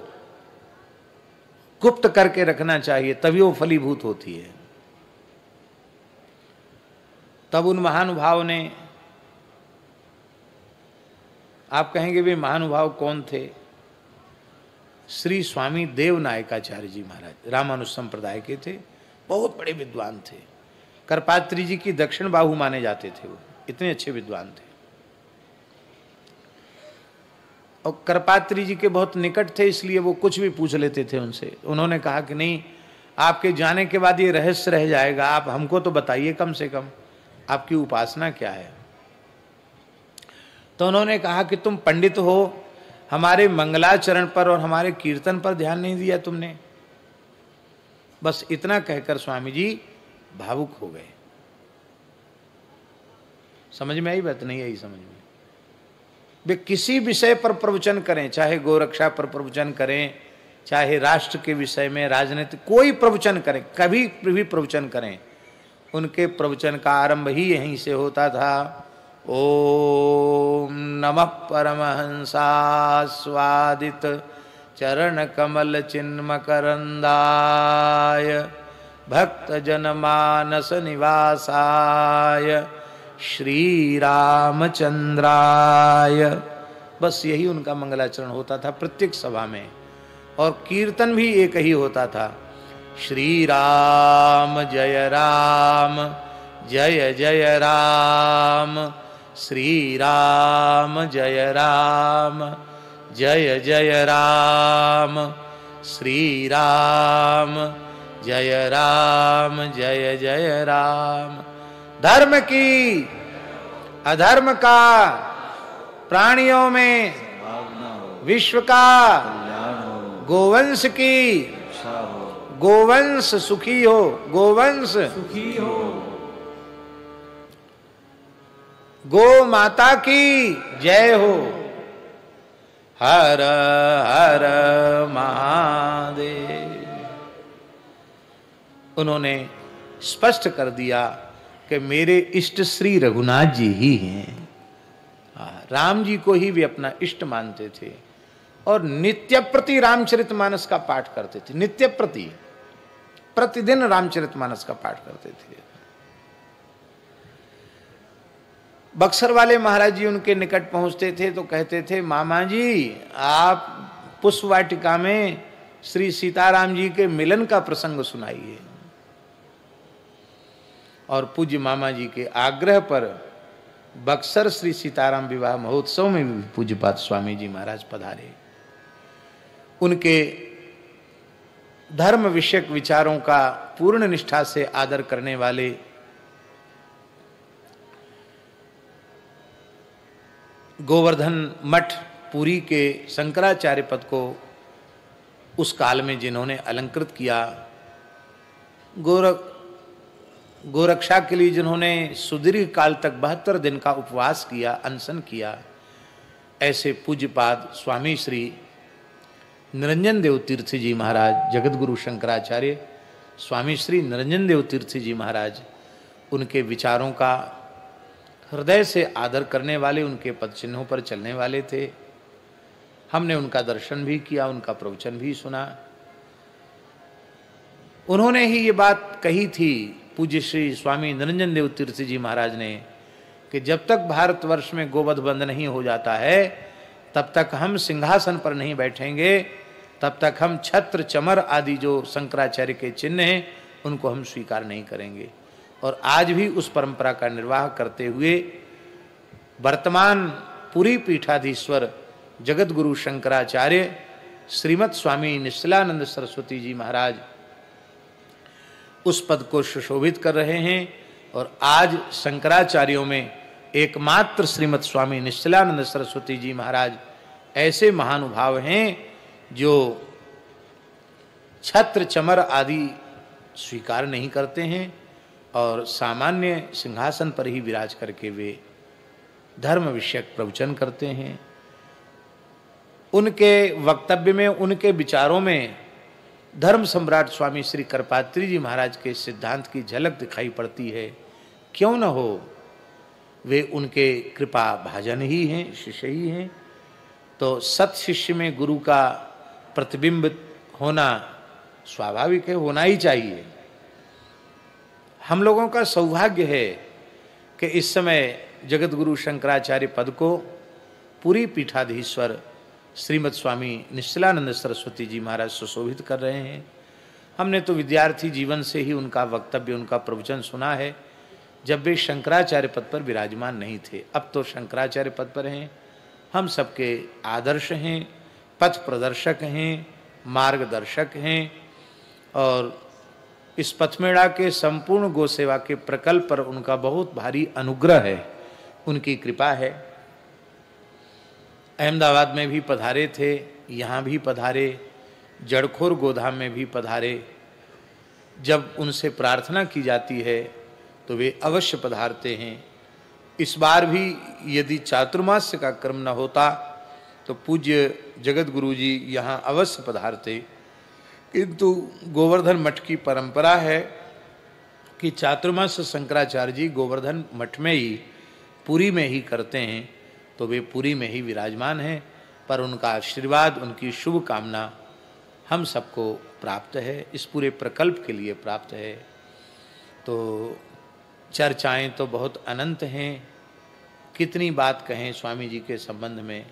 गुप्त करके रखना चाहिए, तभी वो फलीभूत होती है। तब उन महानुभाव ने, आप कहेंगे वे महानुभाव कौन थे? श्री स्वामी देवनायकाचार्य जी महाराज रामानुज संप्रदाय के थे, बहुत बड़े विद्वान थे। करपात्री जी की दक्षिण बाहु माने जाते थे, वो इतने अच्छे विद्वान थे। और करपात्री जी के बहुत निकट थे, इसलिए वो कुछ भी पूछ लेते थे उनसे। उन्होंने कहा कि नहीं, आपके जाने के बाद ये रहस्य रह जाएगा, आप हमको तो बताइए कम से कम आपकी उपासना क्या है। तो उन्होंने कहा कि तुम पंडित हो, हमारे मंगलाचरण पर और हमारे कीर्तन पर ध्यान नहीं दिया तुमने। बस इतना कहकर स्वामी जी भावुक हो गए। समझ में आई बात? नहीं आई समझ में? वे किसी विषय पर प्रवचन करें, चाहे गोरक्षा पर प्रवचन करें, चाहे राष्ट्र के विषय में, राजनीति, कोई प्रवचन करें, कभी भी प्रवचन करें, उनके प्रवचन का आरंभ ही यहीं से होता था। ओम नमः परमहंसास्वादित चरण कमल चिन्मकरंदाय भक्त जनमानस निवासाय श्री रामचंद्राय। बस यही उनका मंगलाचरण होता था प्रत्येक सभा में, और कीर्तन भी एक ही होता था, श्री राम जय जय राम, श्री राम जय जय राम, श्री राम जय जय राम। धर्म की अधर्म का प्राणियों में विश्व का गोवंश की गोवंश सुखी हो, गोवंश सुखी हो, गो माता की जय हो। हर हर महादेव। उन्होंने स्पष्ट कर दिया कि मेरे इष्ट श्री रघुनाथ जी ही हैं। राम जी को ही वे अपना इष्ट मानते थे और नित्य प्रति रामचरितमानस का पाठ करते थे। नित्य प्रति, प्रतिदिन रामचरितमानस का पाठ करते थे। बक्सर वाले महाराज जी उनके निकट पहुंचते थे तो कहते थे, मामा जी आप पुष्प वाटिका में श्री सीताराम जी के मिलन का प्रसंग सुनाइए। और पूज्य मामा जी के आग्रह पर बक्सर श्री सीताराम विवाह महोत्सव में भी पूज्यपाद स्वामी जी महाराज पधारे। उनके धर्म विषयक विचारों का पूर्ण निष्ठा से आदर करने वाले गोवर्धन मठ पुरी के शंकराचार्य पद को उस काल में जिन्होंने अलंकृत किया, गोरक्षा के लिए जिन्होंने सुदीर्घ काल तक 72 दिन का उपवास किया, अनशन किया, ऐसे पूज्यपाद स्वामी श्री निरंजन देव तीर्थ जी महाराज, जगत गुरु शंकराचार्य स्वामी श्री निरंजन देव तीर्थ जी महाराज, उनके विचारों का हृदय से आदर करने वाले, उनके पद चिन्हों पर चलने वाले थे। हमने उनका दर्शन भी किया, उनका प्रवचन भी सुना। उन्होंने ही ये बात कही थी पूज्य श्री स्वामी निरंजन देव तीर्थ जी महाराज ने कि जब तक भारतवर्ष में गोवध बंद नहीं हो जाता है तब तक हम सिंहासन पर नहीं बैठेंगे, तब तक हम छत्र चमर आदि जो शंकराचार्य के चिन्ह हैं उनको हम स्वीकार नहीं करेंगे। और आज भी उस परंपरा का निर्वाह करते हुए वर्तमान पुरी पीठाधीश्वर जगत गुरु शंकराचार्य श्रीमद स्वामी निश्चलानंद सरस्वती जी महाराज उस पद को सुशोभित कर रहे हैं। और आज शंकराचार्यों में एकमात्र श्रीमद स्वामी निश्चलानंद सरस्वती जी महाराज ऐसे महानुभाव हैं जो छत्र चमर आदि स्वीकार नहीं करते हैं और सामान्य सिंहासन पर ही विराज करके वे धर्म विषयक प्रवचन करते हैं। उनके वक्तव्य में, उनके विचारों में धर्म सम्राट स्वामी श्री करपात्री जी महाराज के सिद्धांत की झलक दिखाई पड़ती है। क्यों न हो, वे उनके कृपा भाजन ही हैं, शिष्य ही हैं। तो सत शिष्य में गुरु का प्रतिबिंब होना स्वाभाविक है, होना ही चाहिए। हम लोगों का सौभाग्य है कि इस समय जगत गुरु शंकराचार्य पद को पूरी पीठाधीश्वर श्रीमद स्वामी निश्चलानंद सरस्वती जी महाराज सुशोभित कर रहे हैं। हमने तो विद्यार्थी जीवन से ही उनका वक्तव्य, उनका प्रवचन सुना है जब वे शंकराचार्य पद पर विराजमान नहीं थे। अब तो शंकराचार्य पद पर हैं, हम सबके आदर्श हैं, पथ प्रदर्शक हैं, मार्गदर्शक हैं। और इस पथमेड़ा के संपूर्ण गो सेवा के प्रकल्प पर उनका बहुत भारी अनुग्रह है, उनकी कृपा है। अहमदाबाद में भी पधारे थे, यहाँ भी पधारे, जड़खोर गोधाम में भी पधारे। जब उनसे प्रार्थना की जाती है तो वे अवश्य पधारते हैं। इस बार भी यदि चातुर्मास्य का क्रम न होता तो पूज्य जगत गुरु जी यहाँ अवश्य पधारते, किंतु गोवर्धन मठ की परंपरा है कि चातुर्मास्य शंकराचार्य जी गोवर्धन मठ में ही, पुरी में ही करते हैं, तो वे पुरी में ही विराजमान हैं। पर उनका आशीर्वाद, उनकी शुभ कामना हम सबको प्राप्त है, इस पूरे प्रकल्प के लिए प्राप्त है। तो चर्चाएं तो बहुत अनंत हैं, कितनी बात कहें स्वामी जी के संबंध में,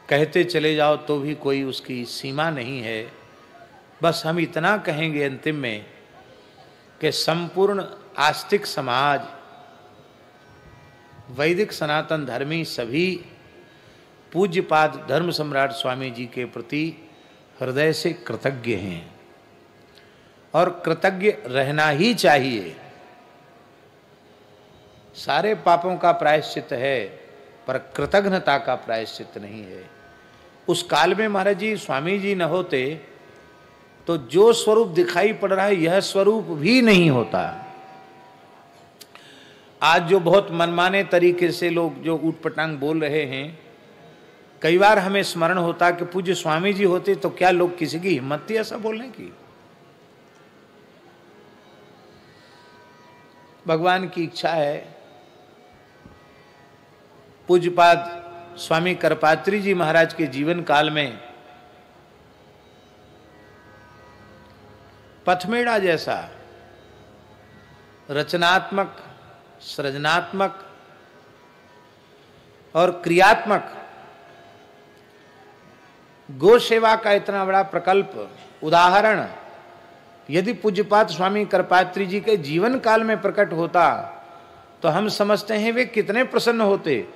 कहते चले जाओ तो भी कोई उसकी सीमा नहीं है। बस हम इतना कहेंगे अंतिम में कि संपूर्ण आस्तिक समाज, वैदिक सनातन धर्मी सभी पूज्यपाद धर्म सम्राट स्वामी जी के प्रति हृदय से कृतज्ञ हैं और कृतज्ञ रहना ही चाहिए। सारे पापों का प्रायश्चित है पर कृतज्ञता का प्रायश्चित नहीं है। उस काल में महाराज जी, स्वामी जी न होते तो जो स्वरूप दिखाई पड़ रहा है यह स्वरूप भी नहीं होता। आज जो बहुत मनमाने तरीके से लोग जो ऊटपटांग बोल रहे हैं, कई बार हमें स्मरण होता कि पूज्य स्वामी जी होते तो क्या लोग किसी की हिम्मत थी ऐसा बोलने की। भगवान की इच्छा है, पूज्यपाद स्वामी करपात्री जी महाराज के जीवन काल में पथमेड़ा जैसा रचनात्मक, सृजनात्मक और क्रियात्मक गो सेवा का इतना बड़ा प्रकल्प उदाहरण यदि पूज्यपाद स्वामी करपात्री जी के जीवन काल में प्रकट होता तो हम समझते हैं वे कितने प्रसन्न होते।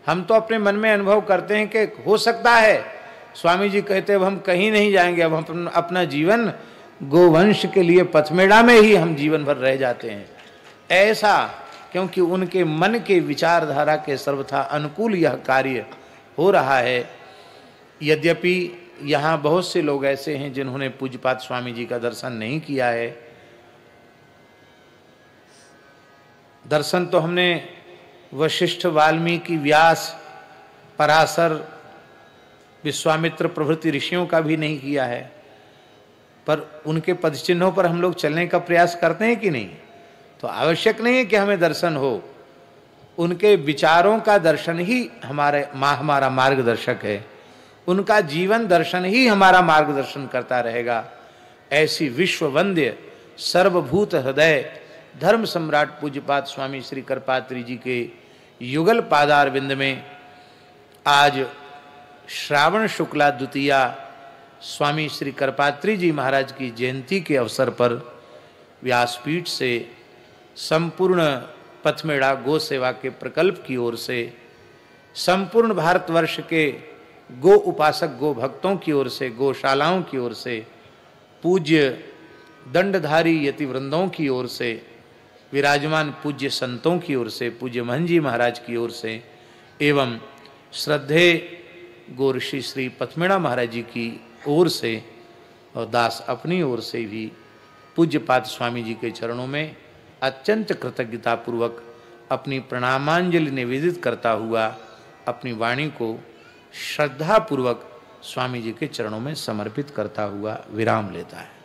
हम तो अपने मन में अनुभव करते हैं कि हो सकता है स्वामी जी कहते अब हम कहीं नहीं जाएंगे, अब हम अपना जीवन गोवंश के लिए पथमेड़ा में ही हम जीवन भर रह जाते हैं। ऐसा क्योंकि उनके मन के विचारधारा के सर्वथा अनुकूल यह कार्य हो रहा है। यद्यपि यहाँ बहुत से लोग ऐसे हैं जिन्होंने पूज्यपाद स्वामी जी का दर्शन नहीं किया है। दर्शन तो हमने वशिष्ठ, वाल्मीकि, व्यास, पराशर, विश्वामित्र प्रभृति ऋषियों का भी नहीं किया है, पर उनके पदचिन्हों पर हम लोग चलने का प्रयास करते हैं कि नहीं। तो आवश्यक नहीं है कि हमें दर्शन हो, उनके विचारों का दर्शन ही हमारा मार्गदर्शक है, उनका जीवन दर्शन ही हमारा मार्गदर्शन करता रहेगा। ऐसी विश्व वंद्य सर्वभूत हृदय धर्म सम्राट पूज्यपाद स्वामी श्री करपात्री जी के युगल पादारविंद में आज श्रावण शुक्ला द्वितीया स्वामी श्री करपात्री जी महाराज की जयंती के अवसर पर व्यासपीठ से संपूर्ण पथमेड़ा गो सेवा के प्रकल्प की ओर से, संपूर्ण भारतवर्ष के गो उपासक गो भक्तों की ओर से, गौशालाओं की ओर से, पूज्य दंडधारी यतिवृंदों की ओर से, विराजमान पूज्य संतों की ओर से, पूज्य महंत जी महाराज की ओर से एवं श्रद्धेय गो ऋषि श्री पथमेड़ा महाराज जी की ओर से और दास अपनी ओर से भी पूज्यपाद स्वामी जी के चरणों में अत्यंत कृतज्ञता पूर्वक अपनी प्रणामांजलि निवेदित करता हुआ अपनी वाणी को श्रद्धा पूर्वक स्वामी जी के चरणों में समर्पित करता हुआ विराम लेता है।